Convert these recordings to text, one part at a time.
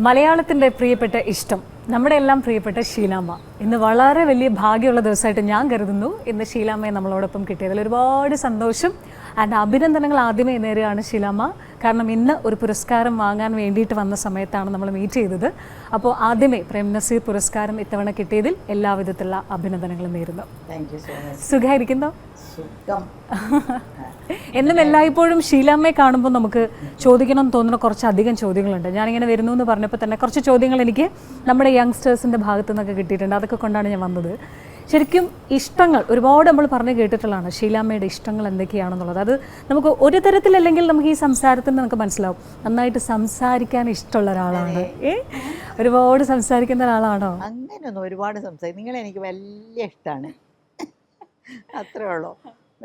മലയാളത്തിൻ്റെ പ്രിയപ്പെട്ട ഇഷ്ടം, നമ്മുടെ എല്ലാം പ്രിയപ്പെട്ട ഷീലാമ്മ. ഇന്ന് വളരെ വലിയ ഭാഗ്യമുള്ള ദിവസമായിട്ട് ഞാൻ കരുതുന്നു. ഇന്ന് ഷീലാമ്മയെ നമ്മളോടൊപ്പം കിട്ടിയതിൽ ഒരുപാട് സന്തോഷം. ആൻഡ് അഭിനന്ദനങ്ങൾ ആദ്യമേ നേരെയാണ് ഷീലാമ്മ. കാരണം ഇന്ന് ഒരു പുരസ്കാരം വാങ്ങാൻ വേണ്ടിയിട്ട് വന്ന സമയത്താണ് നമ്മൾ മീറ്റ് ചെയ്തത്. അപ്പോൾ ആദ്യമേ പ്രേം നസീർ പുരസ്കാരം ഇത്തവണ കിട്ടിയതിൽ എല്ലാവിധത്തിലുള്ള അഭിനന്ദനങ്ങളും നേരുന്നു. സുഖമായിരിക്കുന്നോ? എന്നും എല്ലായ്പ്പോഴും ഷീലാമ്മയെ കാണുമ്പോൾ നമുക്ക് ചോദിക്കണം എന്ന് തോന്നുന്ന കുറച്ചധികം ചോദ്യങ്ങളുണ്ട്. ഞാനിങ്ങനെ വരുന്നു എന്ന് പറഞ്ഞപ്പോൾ തന്നെ കുറച്ച് ചോദ്യങ്ങൾ എനിക്ക് നമ്മുടെ യങ്സ്റ്റേഴ്സിൻ്റെ ഭാഗത്തു നിന്നൊക്കെ കിട്ടിയിട്ടുണ്ട്. അതൊക്കെ കൊണ്ടാണ് ഞാൻ വന്നത്. ശരിക്കും ഇഷ്ടങ്ങൾ ഒരുപാട് നമ്മൾ പറഞ്ഞു കേട്ടിട്ടുള്ളതാണ്, ഷീലാമ്മയുടെ ഇഷ്ടങ്ങൾ എന്തൊക്കെയാണെന്നുള്ളത്. അത് നമുക്ക് ഒരു തരത്തിലല്ലെങ്കിൽ നമുക്ക് ഈ സംസാരത്തിൽ നമുക്ക് മനസ്സിലാവും. നന്നായിട്ട് സംസാരിക്കാൻ ഇഷ്ടമുള്ള ഒരാളാണ്. ഒരുപാട് സംസാരിക്കുന്ന ഒരാളാണോ? അങ്ങനെയൊന്നും ഒരുപാട് സംസാരിക്കും. എനിക്ക് വലിയ ഇഷ്ടമാണ്, അത്രേ ഉള്ളൂ.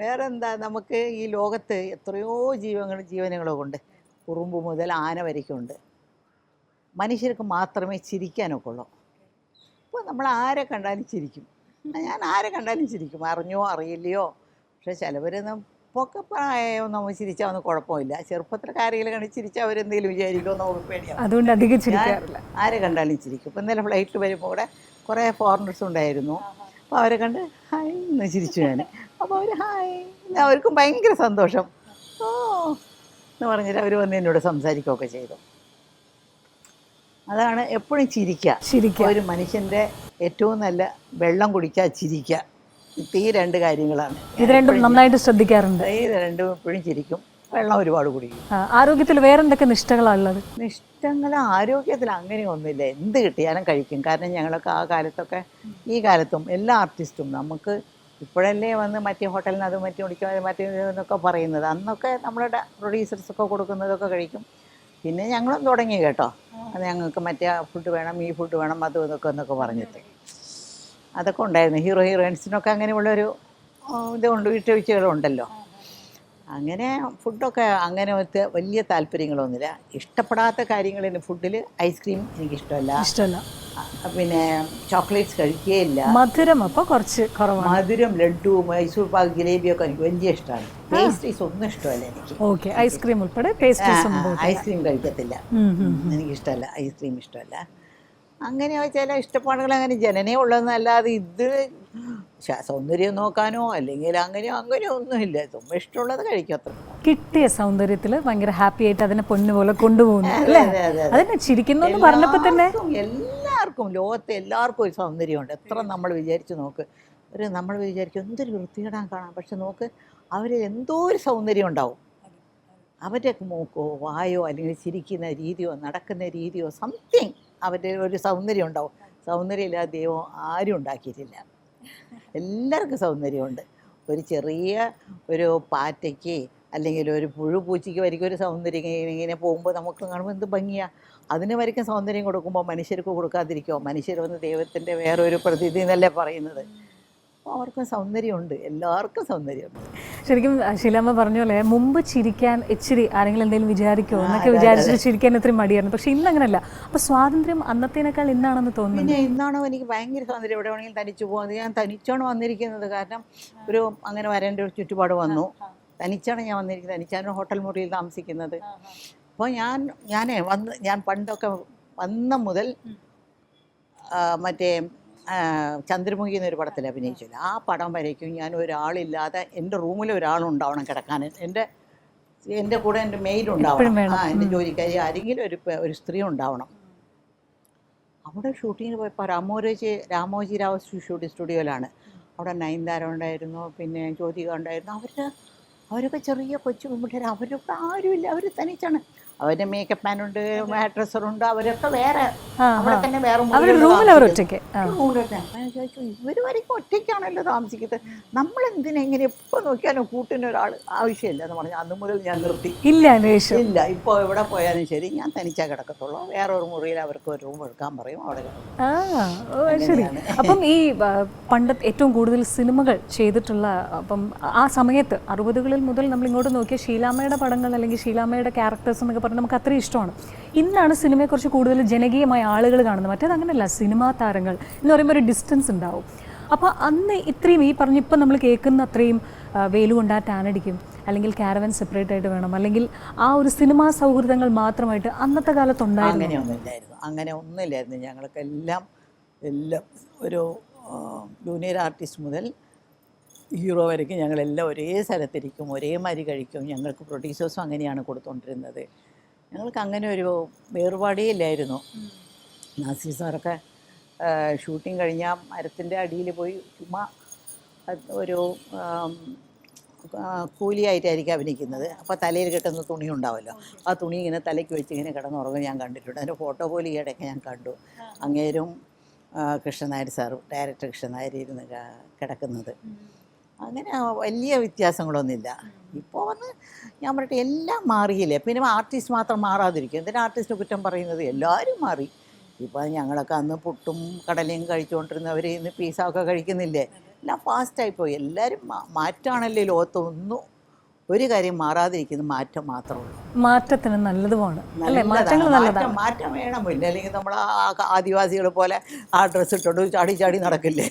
വേറെ എന്താ, നമുക്ക് ഈ ലോകത്ത് എത്രയോ ജീവനുകളൊക്കെ ഉണ്ട്. ഉറുമ്പ് മുതൽ ആന വരയ്ക്കുണ്ട്. മനുഷ്യർക്ക് മാത്രമേ ചിരിക്കാനൊക്കെ ഉള്ളൂ. ഇപ്പോൾ നമ്മൾ ആരെ കണ്ടാലും ചിരിക്കും. ഞാൻ ആരെ കണ്ടാലും ചിരിക്കും, അറിഞ്ഞോ അറിയില്ലയോ. പക്ഷെ ചിലവരൊന്നും പൊക്കെ പ്രായമോ നമ്മൾ ചിരിച്ചാൽ ഒന്നും കുഴപ്പമില്ല. ചെറുപ്പത്തിൽ ആരെങ്കിലും കണ്ട് ചിരിച്ചാൽ അവരെന്തെങ്കിലും വിചാരിക്കുമോ നമുക്ക് പേടിയാണ്. അതുകൊണ്ട് അധികം ചിരിക്കാറില്ല. ആരെ കണ്ടാലും ചിരിക്കും. ഇപ്പം ഇന്നലെ ഫ്ലൈറ്റിൽ വരുമ്പോൾ കൂടെ കുറേ ഫോറിനേഴ്സ് ഉണ്ടായിരുന്നു. അപ്പോൾ അവരെ കണ്ട് ഹായ് എന്ന് ചിരിച്ചു ഞാൻ. അപ്പോൾ അവർ ഹായ്, അവർക്കും ഭയങ്കര സന്തോഷം. ഓ എന്ന് പറഞ്ഞിട്ട് അവർ വന്ന് എന്നോട് സംസാരിക്കുകയൊക്കെ ചെയ്തു. അതാണ് എപ്പോഴും ചിരിക്കുക. ഒരു മനുഷ്യൻ്റെ ഏറ്റവും നല്ല വെള്ളം കുടിക്കുക, ചിരിക്കുക. ഈ രണ്ട് കാര്യങ്ങളാണ്. ഇത് രണ്ടും നന്നായിട്ട് ശ്രദ്ധിക്കാറുണ്ട്. ഇത് രണ്ടും എപ്പോഴും ചിരിക്കും, വെള്ളം ഒരുപാട് കുടിക്കും. ആരോഗ്യത്തിൽ വേറെ എന്തൊക്കെ നിഷ്ഠകളാണുള്ളത്? നിഷ്ഠങ്ങൾ ആരോഗ്യത്തിൽ അങ്ങനെയൊന്നുമില്ല. എന്ത് കിട്ടിയാലും കഴിക്കും. കാരണം ഞങ്ങളൊക്കെ ആ കാലത്തൊക്കെ, ഈ കാലത്തും എല്ലാ ആർട്ടിസ്റ്റും നമുക്ക് ഇപ്പോഴല്ലേ വന്ന് മറ്റേ ഹോട്ടലിൽ നിന്ന് അത് മറ്റേ കുടിക്കുക മറ്റേ എന്നൊക്കെ പറയുന്നത്. അന്നൊക്കെ നമ്മളുടെ പ്രൊഡ്യൂസേഴ്സൊക്കെ കൊടുക്കുന്നതൊക്കെ കഴിക്കും. പിന്നെ ഞങ്ങളും തുടങ്ങി കേട്ടോ, അത് ഞങ്ങൾക്ക് മറ്റേ ഫുഡ് വേണം, ഈ ഫുഡ് വേണം, അതും ഇതൊക്കെ എന്നൊക്കെ പറഞ്ഞിട്ട് അതൊക്കെ ഉണ്ടായിരുന്നു. ഹീറോയിൻസിനൊക്കെ അങ്ങനെയുള്ളൊരു ഇതുകൊണ്ട് വീട്ടുവീഴ്ചകളുണ്ടല്ലോ. അങ്ങനെ ഫുഡൊക്കെ അങ്ങനെ വലിയ താല്പര്യങ്ങളൊന്നുമില്ല. ഇഷ്ടപ്പെടാത്ത കാര്യങ്ങൾ ഫുഡിൽ ഐസ്ക്രീം എനിക്കിഷ്ടമല്ല. പിന്നെ ചോക്ലേറ്റ്സ് കഴിക്കുകയില്ല. മധുരം അപ്പോൾ കുറച്ച് കുറവാണ്. മധുരം, ലഡ്ഡു, മൈസൂർ പാക്ക്, ജിലേബിയൊക്കെ എനിക്ക് വലിയ ഇഷ്ടമാണ്. പേസ്ട്രീസ് ഒന്നും ഇഷ്ടമല്ല എനിക്ക്. ഓക്കെ, ഐസ്ക്രീം ഉൾപ്പെടെ പേസ്ട്രീസ് ഐസ്ക്രീം കഴിക്കത്തില്ല, എനിക്കിഷ്ടമല്ല. ഐസ്ക്രീം ഇഷ്ടമല്ല. അങ്ങനെ ചില ഇഷ്ടപ്പാടുകൾ അങ്ങനെ ജനനേ ഉള്ളതെന്നല്ലാതെ ഇത് സൗന്ദര്യം നോക്കാനോ അല്ലെങ്കിൽ അങ്ങനെയോ ഒന്നുമില്ല. ചുമ്മാ ഇഷ്ടമുള്ളത് കഴിക്കും, അത്ര. കിട്ടിയ സൗന്ദര്യത്തിൽ ഭയങ്കര ഹാപ്പി ആയിട്ട് അതിനെ പൊന്നുപോലെ കൊണ്ടുപോകുന്നു അല്ലേ? അതിനെ ചിരിക്കുന്നു എന്ന് പറഞ്ഞപ്പോൾ തന്നെ എല്ലാവർക്കും, ലോകത്തെ എല്ലാവർക്കും ഒരു സൗന്ദര്യമുണ്ട്. എത്ര നമ്മൾ വിചാരിച്ച് നോക്ക്. നമ്മൾ വിചാരിക്കും എന്തൊരു വൃത്തികേടാൻ കാണാം, പക്ഷെ നോക്ക് അവർ എന്തോ ഒരു സൗന്ദര്യം ഉണ്ടാവും. അവരുടെ മൂക്കോ വായോ അല്ലെങ്കിൽ ചിരിക്കുന്ന രീതിയോ നടക്കുന്ന രീതിയോ സംതിങ് അവരുടെ ഒരു സൗന്ദര്യം ഉണ്ടാവും. സൗന്ദര്യമില്ലാതെ ദൈവം ആരും ഉണ്ടാക്കിയിട്ടില്ല. എല്ലാവർക്കും സൗന്ദര്യമുണ്ട്. ഒരു ചെറിയ ഒരു പാറ്റയ്ക്ക് അല്ലെങ്കിൽ ഒരു പുഴുപൂച്ചയ്ക്ക് വരിക്കും ഒരു സൗന്ദര്യം. ഇങ്ങനെ പോകുമ്പോൾ നമുക്ക് കാണുമ്പോൾ എന്ത് ഭംഗിയാണ്. അതിന് വരയ്ക്കും സൗന്ദര്യം കൊടുക്കുമ്പോൾ മനുഷ്യർക്ക് കൊടുക്കാതിരിക്കുമോ? മനുഷ്യർ വന്ന് ദൈവത്തിൻ്റെ വേറൊരു പ്രതിനിധി എന്നല്ലേ പറയുന്നത്. അപ്പോൾ അവർക്കും സൗന്ദര്യമുണ്ട്, എല്ലാവർക്കും സൗന്ദര്യമുണ്ട്. ശരിക്കും ഷീലാമ്മ പറഞ്ഞ പോലെ മുമ്പ് ചിരിക്കാൻ ഇച്ചിരി ആരെങ്കിലും എന്തെങ്കിലും വിചാരിക്കുമോ എന്നൊക്കെ വിചാരിച്ചിട്ട് ചിരിക്കാൻ ഇത്തിരി മടിയായിരുന്നു. പക്ഷെ ഇന്നങ്ങനല്ല. അപ്പോൾ സ്വാതന്ത്ര്യം അന്നത്തേനേക്കാൾ ഇന്നാണെന്ന് തോന്നുന്നു. പിന്നെ ഇന്നാണോ എനിക്ക് ഭയങ്കര സ്വാതന്ത്ര്യം. എവിടെ വേണമെങ്കിലും തനിച്ചു പോകുന്നത്. ഞാൻ തനിച്ചാണ് വന്നിരിക്കുന്നത്. കാരണം ഒരു അങ്ങനെ വരേണ്ട ഒരു ചുറ്റുപാട് വന്നു. തനിച്ചാണ് ഞാൻ വന്നിരിക്കുന്നത്. തനിച്ചാണ് ഹോട്ടൽ മുറിയിൽ താമസിക്കുന്നത്. അപ്പോൾ ഞാൻ പണ്ടൊക്കെ വന്ന മുതൽ മറ്റേ ചന്ദ്രമുഖി എന്നൊരു പടത്തിൽ അഭിനയിച്ചില്ല. ആ പടം വരയ്ക്കും ഞാൻ ഒരാളില്ലാതെ എൻ്റെ റൂമിൽ ഒരാളുണ്ടാവണം കിടക്കാൻ. എൻ്റെ കൂടെ എൻ്റെ മെയ്ഡ് ഉണ്ടാവണം. എൻ്റെ ജോലിക്കാരി ആരെങ്കിലും ഒരു സ്ത്രീ ഉണ്ടാവണം. അവിടെ ഷൂട്ടിങ്ങിന് പോയപ്പോൾ രാമോജി രാവ് ഷൂട്ടിംഗ് സ്റ്റുഡിയോയിലാണ്. അവിടെ നയൻതാര ഉണ്ടായിരുന്നു, പിന്നെ ജ്യോതിക ഉണ്ടായിരുന്നു. അവരൊക്കെ ചെറിയ കൊച്ചു പെൺപിള്ളേർ. അവരൊക്കെ ആരുമില്ല, അവർ തനിച്ചാണ്. അവരുടെ മേക്കപ്പ് മാനുണ്ട്, ഡ്രസ്സറുണ്ട്, അവരൊക്കെ വേറെ അവിടെ തന്നെ വേറെ ചോദിച്ചു, ഇവർ വരയ്ക്കും ഒറ്റയ്ക്കാണല്ലോ താമസിക്കുന്നത്. നമ്മളെന്തിനാ ഇങ്ങനെ എപ്പോൾ നോക്കിയാലും കൂട്ടിന് ഒരാൾ ആവശ്യമില്ല എന്ന് പറഞ്ഞാൽ അന്ന് മുതൽ ഞാൻ നിർത്തി. ഇല്ല, ഇപ്പോൾ എവിടെ പോയാലും ശരി ഞാൻ തനിച്ചാ കിടക്കത്തുള്ളൂ. വേറൊരു മുറിയിൽ അവർക്ക് ഒരു റൂം എടുക്കാൻ പറയും, അവിടെ കിടക്കും. അപ്പം ഈ പണ്ട് ഏറ്റവും കൂടുതൽ സിനിമകൾ ചെയ്തിട്ടുള്ള, അപ്പം ആ സമയത്ത് 60കളിൽ മുതൽ നമ്മൾ ഇങ്ങോട്ട് നോക്കിയ ഷീലാമ്മയുടെ പടങ്ങൾ അല്ലെങ്കിൽ ഷീലാമ്മയുടെ ക്യാരക്ടേഴ്സ് എന്നൊക്കെ പറഞ്ഞാൽ നമുക്ക് അത്രയും ഇഷ്ടമാണ്. ഇന്നാണ് സിനിമയെക്കുറിച്ച് കൂടുതൽ ജനകീയമായ ആളുകൾ കാണുന്നത്. മറ്റേത് അങ്ങനെയല്ല. സിനിമാ താരങ്ങൾ എന്ന് പറയുമ്പോൾ ഒരു ഡിസ്റ്റൻസ് ഉണ്ടാവും. അപ്പോൾ അന്ന് ഇത്രയും ഈ പറഞ്ഞിപ്പം നമ്മൾ കേൾക്കുന്ന അത്രയും വെയിൽ കൊണ്ടാ ടാൻ അടിക്കും, അല്ലെങ്കിൽ കാരവൻ സെപ്പറേറ്റ് ആയിട്ട് വേണം, അല്ലെങ്കിൽ ആ ഒരു സിനിമാ സൗഹൃദങ്ങൾ മാത്രമായിട്ട് അന്നത്തെ കാലത്തുണ്ടായിരുന്നു? അങ്ങനെ ഒന്നുമില്ലായിരുന്നു. ഞങ്ങൾക്കെല്ലാം ഒരു ജൂനിയർ ആർട്ടിസ്റ്റ് മുതൽ ഹീറോ വരയ്ക്കും ഞങ്ങളെല്ലാം ഒരേ സ്ഥലത്തിരിക്കും, ഒരേമാതിരി കഴിക്കും. ഞങ്ങൾക്ക് പ്രൊഡ്യൂസേഴ്സും അങ്ങനെയാണ് കൊടുത്തുകൊണ്ടിരുന്നത്. ഞങ്ങൾക്ക് അങ്ങനെ ഒരു വേറുപാടേ ഇല്ലായിരുന്നു. നാസി സാറൊക്കെ ഷൂട്ടിങ് കഴിഞ്ഞാൽ മരത്തിൻ്റെ അടിയിൽ പോയി ചുമ്മാ ഒരു കൂലിയായിട്ടായിരിക്കും അഭിനയിക്കുന്നത്. അപ്പോൾ തലയിൽ കെട്ടുന്ന തുണി ഉണ്ടാവുമല്ലോ, ആ തുണി ഇങ്ങനെ തലയ്ക്ക് വെച്ച് ഇങ്ങനെ കിടന്നുറങ്ങും ഞാൻ കണ്ടിട്ടുണ്ട്. അതിൻ്റെ ഫോട്ടോ പോലും ഈയിടയ്ക്ക് ഞാൻ കണ്ടു. അങ്ങേരും കൃഷ്ണനായർ സാറും, ഡയറക്ടർ കൃഷ്ണനായർ ഇരുന്ന് കിടക്കുന്നത്. അങ്ങനെ വലിയ വ്യത്യാസങ്ങളൊന്നുമില്ല. ഇപ്പോൾ വന്ന് ഞാൻ പറയട്ടെ എല്ലാം മാറിയില്ലേ. പിന്നെ ആർട്ടിസ്റ്റ് മാത്രം മാറാതിരിക്കും. എന്തിനാ ആർട്ടിസ്റ്റിനെ കുറ്റം പറയുന്നത്? എല്ലാവരും മാറി. ഇപ്പോൾ ഞങ്ങളൊക്കെ അന്ന് പുട്ടും കടലയും കഴിച്ചുകൊണ്ടിരുന്നവർ ഇന്ന് പിസ്സയൊക്കെ കഴിക്കുന്നില്ലേ. എല്ലാം ഫാസ്റ്റായിപ്പോയി. എല്ലാവരും മാറ്റമാണല്ലേ ലോകത്ത്. ഒന്നും ഒരു കാര്യം മാറാതിരിക്കുന്ന മാറ്റം മാത്രമേ ഉള്ളൂ. മാറ്റത്തിന് നല്ലതുമാണ്. മാറ്റം വേണമില്ല. അല്ലെങ്കിൽ നമ്മൾ ആദിവാസികൾ പോലെ ആ ഡ്രസ്സ് ഇട്ടോണ്ട് ചാടി ചാടി നടക്കില്ലേ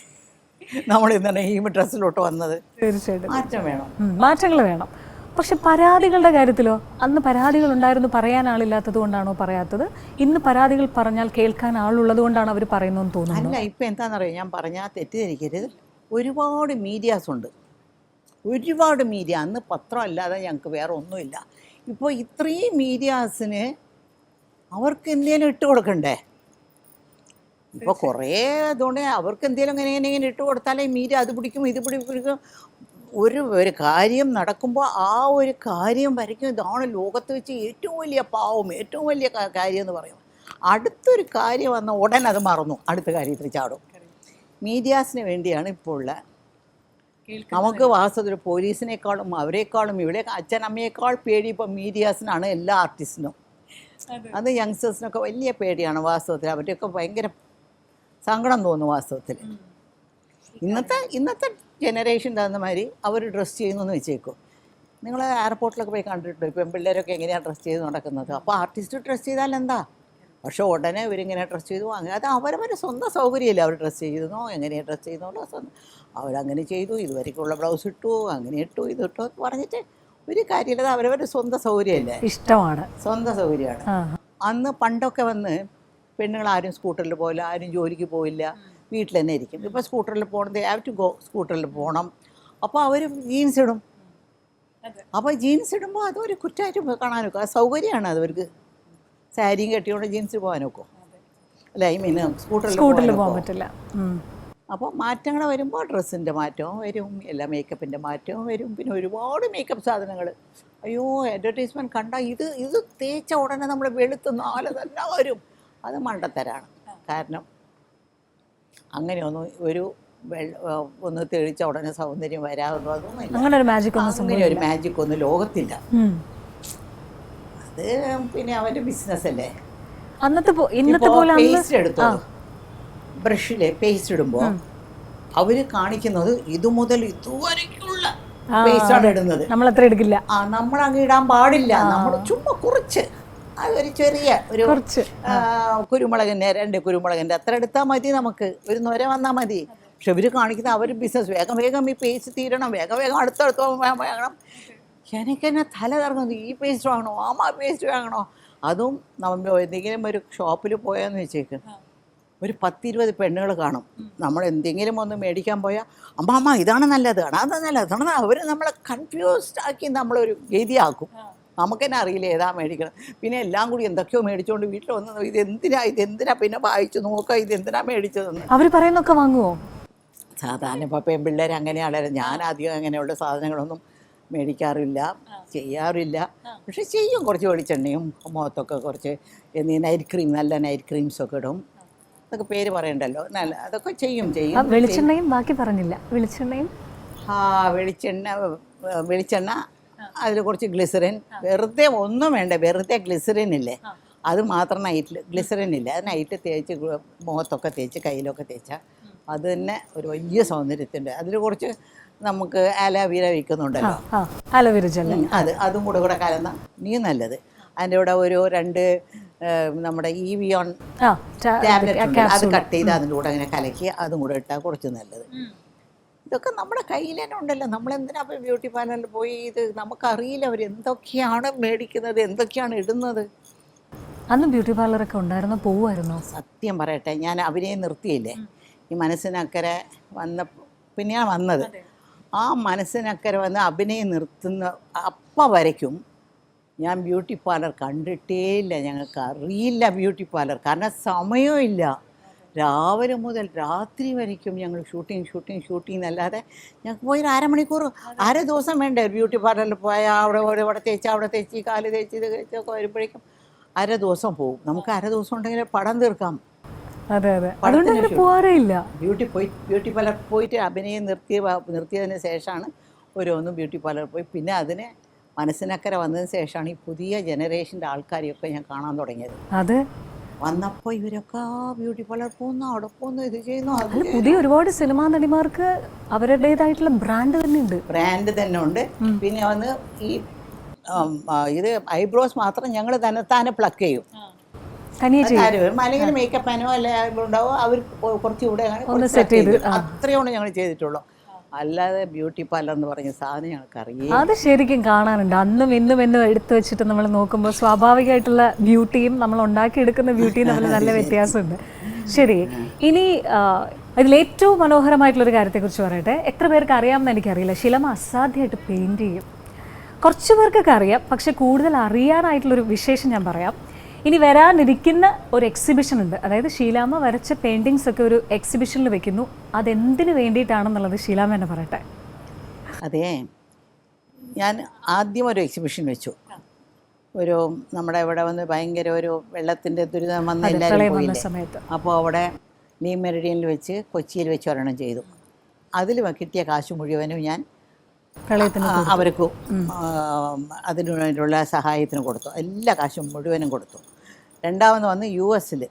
നമ്മൾ ഇന്നലെ ഈ ഡ്രസ്സിലോട്ട് വന്നത്. തീർച്ചയായിട്ടും മാറ്റം വേണം, മാറ്റങ്ങൾ വേണം. പക്ഷെ പരാതികളുടെ കാര്യത്തിലോ? അന്ന് പരാതികൾ ഉണ്ടായിരുന്നു, പറയാൻ ആളില്ലാത്തത് കൊണ്ടാണോ പറയാത്തത്? ഇന്ന് പരാതികൾ പറഞ്ഞാൽ കേൾക്കാൻ ആളുള്ളത് കൊണ്ടാണ് അവർ പറയുന്നതെന്ന് തോന്നുന്നു. അല്ല, ഇപ്പം എന്താണെന്നറിയാം, ഞാൻ പറഞ്ഞാൽ തെറ്റിദ്ധരിക്കരുത്. ഒരുപാട് മീഡിയാസ് ഉണ്ട്, ഒരുപാട് മീഡിയ. അന്ന് പത്രം അല്ലാതെ ഞങ്ങൾക്ക് വേറെ ഒന്നുമില്ല. ഇപ്പോൾ ഇത്രയും മീഡിയാസിന് അവർക്ക് എന്തെങ്കിലും ഇട്ട് കൊടുക്കണ്ടേ? ഇപ്പോൾ കുറേ അതുകൊണ്ട് അവർക്ക് എന്തെങ്കിലും ഇങ്ങനെ ഇട്ട് കൊടുത്താലേ മീഡിയ അത് പിടിക്കും ഇത് പിടിക്കും. ഒരു കാര്യം നടക്കുമ്പോൾ ആ ഒരു കാര്യം വരയ്ക്കും. ഇതാണ് ലോകത്ത് വെച്ച് ഏറ്റവും വലിയ പാവം, ഏറ്റവും വലിയ കാര്യം എന്ന് പറയും. അടുത്തൊരു കാര്യം വന്ന ഉടനെ അത് മറന്നു, അടുത്ത കാര്യത്തിൽ ചാടും. മീഡിയാസിന് വേണ്ടിയാണ് ഇപ്പോൾ ഉള്ള. നമുക്ക് വാസ്തവത്തിൽ പോലീസിനേക്കാളും അവരെക്കാളും ഇവിടെ അച്ഛനമ്മയേക്കാൾ പേടി ഇപ്പോൾ മീഡിയാസിനാണ്, എല്ലാ ആർട്ടിസ്റ്റിനും. അത് യങ്സ്റ്റേഴ്സിനൊക്കെ വലിയ പേടിയാണ് വാസ്തവത്തിൽ. അവരെയൊക്കെ ഭയങ്കര സങ്കടം തോന്നും വാസ്തവത്തിൽ. ഇന്നത്തെ ജനറേഷൻ തന്ന മാതിരി അവർ ഡ്രസ്സ് ചെയ്യുന്നു വെച്ചേക്കും. നിങ്ങൾ എയർപോർട്ടിലൊക്കെ പോയി കണ്ടിട്ടുണ്ട് പെൺപിള്ളേരൊക്കെ എങ്ങനെയാണ് ഡ്രസ്സ് ചെയ്ത് നടക്കുന്നത്. അപ്പോൾ ആർട്ടിസ്റ്റ് ഡ്രസ്സ് ചെയ്താൽ എന്താ? പക്ഷെ ഉടനെ ഇവരിങ്ങനെ ഡ്രസ്സ് ചെയ്തു. അങ്ങനെ അത് അവരവരുടെ സ്വന്തം സൗകര്യമല്ലേ. അവർ ഡ്രസ്സ് ചെയ്യുന്നോ എങ്ങനെയാണ് ഡ്രസ്സ് ചെയ്യുന്നോ അവരങ്ങനെ ചെയ്തു, ഇതുവരെയ്ക്കുള്ള ബ്ലൗസ് ഇട്ടു, അങ്ങനെ ഇട്ടു, ഇത് ഇട്ടു എന്ന് പറഞ്ഞിട്ട് ഒരു കാര്യമില്ല. അത് അവരവരുടെ സ്വന്തം സൗകര്യമല്ലേ, ഇഷ്ടമാണ്, സ്വന്തം സൗകര്യമാണ്. അന്ന് പണ്ടൊക്കെ വന്ന് പെണ്ണുങ്ങൾ ആരും സ്കൂട്ടറിൽ പോയില്ല, ആരും ജോലിക്ക് പോയില്ല, വീട്ടിൽ തന്നെ ഇരിക്കും. ഇപ്പോൾ സ്കൂട്ടറിൽ പോകണം, ഹാവ് ടു ഗോ, സ്കൂട്ടറിൽ പോകണം. അപ്പോൾ അവർ ജീൻസ് ഇടും. അപ്പോൾ ജീൻസ് ഇടുമ്പോൾ അതൊരു കുറ്റമായിട്ട് കാണാനൊക്കെ സൗകര്യമാണ് അതവർക്ക്. സാരിയും കെട്ടിയോണ്ട് ജീൻസ് പോകാനൊക്കെ അല്ല, ഐ മീൻ സ്കൂട്ടറിൽ പോകാൻ പറ്റില്ല. അപ്പോൾ മാറ്റങ്ങൾ വരുമ്പോൾ ഡ്രസ്സിൻ്റെ മാറ്റവും വരും, എല്ലാ മേക്കപ്പിൻ്റെ മാറ്റവും വരും. പിന്നെ ഒരുപാട് മേക്കപ്പ് സാധനങ്ങൾ. അയ്യോ, അഡ്വർടൈസ്മെൻറ്റ് കണ്ടാൽ ഇത് തേച്ച ഉടനെ നമ്മൾ വെളുത്ത് നാല് തന്നെ വരും. അത് മണ്ടത്തരാണ്. കാരണം അങ്ങനെയൊന്നും ഒന്ന് തെളിച്ച ഉടനെ സൗന്ദര്യം വരാറുണ്ടോ? അതൊന്നും അങ്ങനെ ഒരു മാജിക് ഒന്നും ലോകത്തില്ല. അത് പിന്നെ അവൻ്റെ ബിസിനസ് അല്ലേ. പേസ്റ്റ് എടുത്തോ, ബ്രഷിലെ പേസ്റ്റ് ഇടുമ്പോൾ അവർ കാണിക്കുന്നത് ഇത് മുതൽ ഇതുവരെയുള്ള പേസ്റ്റാണ് ഇടുന്നത്. നമ്മളത്ര എടുക്കില്ല. നമ്മളങ്ങ് ഇടാൻ പാടില്ല. നമ്മൾ ചുമ്മാ കുറച്ച്, അതൊരു ചെറിയ ഒരു കുരുമുളകിൻ്റെ 2 കുരുമുളകിൻ്റെ അത്ര എടുത്താൽ മതി. നമുക്ക് ഒരു നൊര വന്നാൽ മതി. പക്ഷെ ഇവർ കാണിക്കുന്ന അവർ ബിസിനസ് വേഗം ഈ പേസ്റ്റ് തീരണം, വേഗം അടുത്തടുത്ത് വേണം. എനിക്കെന്നെ തല കറങ്ങുന്നത്. ഈ പേസ്റ്റ് വാങ്ങണോ, ആ പേസ്റ്റ് വാങ്ങണോ? അതും നമ്മൾ എന്തെങ്കിലും ഒരു ഷോപ്പിൽ പോയാന്ന് വെച്ചേക്ക്, ഒരു 10-20 പെണ്ണുകൾ കാണും. നമ്മൾ എന്തെങ്കിലും ഒന്ന് മേടിക്കാൻ പോയാൽ അമ്മ ഇതാണ് നല്ലത്, അത് നല്ലതാണ്. അവർ നമ്മളെ കൺഫ്യൂസ്ഡ് ആക്കി നമ്മളൊരു ഗതിയാക്കും. നമുക്ക് തന്നെ അറിയില്ല ഏതാ മേടിക്കണം. പിന്നെ എല്ലാം കൂടി എന്തൊക്കെയോ മേടിച്ചുകൊണ്ട് വീട്ടിൽ വന്ന് ഇതെന്തിനാ പിന്നെ വായിച്ചു നോക്കുക, ഇതെന്തിനാ മേടിച്ചതെന്ന്. അവർ പറയുന്നൊക്കെ വാങ്ങുമോ? സാധാരണ ഇപ്പോൾ പെൺപിള്ളേർ അങ്ങനെയാണ്. ഞാൻ അധികം അങ്ങനെയുള്ള സാധനങ്ങളൊന്നും മേടിക്കാറില്ല, ചെയ്യാറില്ല. പക്ഷെ ചെയ്യും. കുറച്ച് വെളിച്ചെണ്ണയും മുഖത്തൊക്കെ കുറച്ച് നൈറ്റ് ക്രീം, നല്ല നൈറ്റ് ക്രീംസൊക്കെ ഇടും. അതൊക്കെ പേര് പറയണ്ടല്ലോ, നല്ല അതൊക്കെ ചെയ്യും. വെളിച്ചെണ്ണയും ബാക്കി പറഞ്ഞില്ല. വെളിച്ചെണ്ണ അതിൽ കുറച്ച് ഗ്ലിസറിൻ, വെറുതെ ഒന്നും വേണ്ട, വെറുതെ ഗ്ലിസറിൻ ഇല്ലേ, അത് മാത്രം നൈറ്റിൽ. ഗ്ലിസറിൻ ഇല്ല, അത് നൈറ്റ് തേച്ച് മുഖത്തൊക്കെ തേച്ച് കയ്യിലൊക്കെ തേച്ചാൽ അത് തന്നെ ഒരു വലിയ സൗന്ദര്യത്തിൻ്റെ. അതിൽ കുറച്ച് നമുക്ക് അലോവേര വയ്ക്കുന്നുണ്ടല്ലോ, അതും കൂടെ കലന്ന നീ നല്ലത്. അതിൻ്റെ കൂടെ ഒരു 2 നമ്മുടെ EVON ടാബ്ലറ്റ് അത് കട്ട് ചെയ്ത് അതിൻ്റെ കൂടെ അങ്ങനെ കലക്കി അതും കൂടെ ഇട്ടാൽ കുറച്ച് നല്ലത്. ഇതൊക്കെ നമ്മുടെ കയ്യിൽ തന്നെ ഉണ്ടല്ലോ. നമ്മളെന്തിനാ ഇപ്പോൾ ബ്യൂട്ടി പാർലറിൽ പോയി ഇത് നമുക്കറിയില്ല അവർ എന്തൊക്കെയാണ് മേടിക്കുന്നത്, എന്തൊക്കെയാണ് ഇടുന്നത്. അന്ന് ബ്യൂട്ടി പാർലറൊക്കെ ഉണ്ടായിരുന്നോ, പോവുമായിരുന്നോ? സത്യം പറയട്ടെ, ഞാൻ അഭിനയം നിർത്തിയില്ലേ, ഈ മനസ്സിനക്കരെ വന്ന പിന്നെയാണ് വന്നത്. ആ മനസ്സിനക്കരെ വന്ന് അഭിനയം നിർത്തുന്ന അപ്പം വരയ്ക്കും ഞാൻ ബ്യൂട്ടി പാർലർ കണ്ടിട്ടേ ഇല്ല. ഞങ്ങൾക്ക് അറിയില്ല ബ്യൂട്ടി പാർലർ, കാരണം സമയവും ഇല്ല. രാവിലെ മുതൽ രാത്രി വരയ്ക്കും ഞങ്ങൾ ഷൂട്ടിങ് എന്നല്ലാതെ ഞങ്ങൾക്ക് പോയി ഒരു അരമണിക്കൂർ ദിവസം വേണ്ടേ ബ്യൂട്ടി പാർലറിൽ പോയാൽ അവിടെ തേച്ച് കാല് തേച്ച് ഇത് തേച്ചൊക്കെ വരുമ്പോഴേക്കും ദിവസം പോകും. നമുക്ക് ദിവസം ഉണ്ടെങ്കിൽ പടം തീർക്കാം. അതെ അതെ, അതുകൊണ്ട് പോകാറേ ഇല്ല. ബ്യൂട്ടി പാർലർ പോയിട്ട് അഭിനയം നിർത്തിയതിന് ശേഷമാണ് ഓരോന്നും ബ്യൂട്ടി പാർലർ പോയി. പിന്നെ അതിന് മനസ്സിനക്കരെ വന്നതിന് ശേഷമാണ് ഈ പുതിയ ജനറേഷൻ്റെ ആൾക്കാരെയൊക്കെ ഞാൻ കാണാൻ തുടങ്ങിയത്. അതെ, വന്നപ്പോൾ ഇവരൊക്കെ ബ്യൂട്ടി പാർലർ പോകുന്നു, അവിടെ പോകുന്നു, ഇത് ചെയ്യുന്നു. അത് പുതിയ ഒരുപാട് സിനിമാ നടിമാർക്ക് അവരുടേതായിട്ടുള്ള ബ്രാൻഡ് തന്നെ ഉണ്ട്. പിന്നെ വന്ന് ഈ ഇത് ഐബ്രോസ് മാത്രം ഞങ്ങൾ തന്നെ പ്ലക്ക് ചെയ്യും. അല്ലെങ്കിൽ മേക്കപ്പാനോ അല്ലെ ഐബ്രോ ഉണ്ടാവോ, അവർ കുറച്ചുകൂടെ അത്രയോളം ഞങ്ങൾ ചെയ്തിട്ടുള്ളൂ. അല്ലാതെ ബ്യൂട്ടി പാർലർ എന്ന് പറഞ്ഞ സാധനം ഞങ്ങൾക്ക് അറിയാം. അത് ശരിക്കും കാണാനുണ്ട്. അന്നും ഇന്നും എടുത്തു വെച്ചിട്ട് നമ്മൾ നോക്കുമ്പോൾ സ്വാഭാവികമായിട്ടുള്ള ബ്യൂട്ടിയും നമ്മൾ ഉണ്ടാക്കിയെടുക്കുന്ന ബ്യൂട്ടിയും തമ്മിൽ നല്ല വ്യത്യാസമുണ്ട്. ശരി, ഇനി ഇതിലേറ്റവും മനോഹരമായിട്ടുള്ളൊരു കാര്യത്തെക്കുറിച്ച് പറയട്ടെ. എത്ര പേർക്ക് അറിയാമെന്ന് എനിക്കറിയില്ല, ശീലമ്മ അസാധ്യമായിട്ട് പെയിൻറ് ചെയ്യും. കുറച്ച് പേർക്കൊക്കെ അറിയാം, പക്ഷെ കൂടുതൽ അറിയാനായിട്ടുള്ളൊരു വിശേഷം ഞാൻ പറയാം. ഇനി വരാനിരിക്കുന്ന ഒരു എക്സിബിഷൻ ഉണ്ട്, അതായത് ഷീലാമ്മ വരച്ച പെയിൻറ്റിങ്സ് ഒക്കെ ഒരു എക്സിബിഷനിൽ വെക്കുന്നു. അതെന്തിനു വേണ്ടിയിട്ടാണെന്നുള്ളത് ഷീലാമ്മ തന്നെ പറയട്ടെ. അതെ, ഞാൻ ആദ്യം ഒരു എക്സിബിഷൻ വെച്ചു. നമ്മുടെ ഇവിടെ വന്ന് ഭയങ്കര ഒരു വെള്ളത്തിൻ്റെ ദുരിതം വന്ന എല്ലാവരും സമയത്ത്. അപ്പോൾ അവിടെ ലീ മെറിഡിയനിൽ വെച്ച് കൊച്ചിയിൽ വെച്ച് ഒരെണ്ണം ചെയ്തു. അതിൽ കിട്ടിയ കാശ് മുഴുവനും ഞാൻ അവർക്കും അതിനു വേണ്ടിയുള്ള സഹായത്തിന് കൊടുത്തു. എല്ലാ കാശും മുഴുവനും കൊടുത്തു. രണ്ടാമത് വന്ന് യു എസിൽ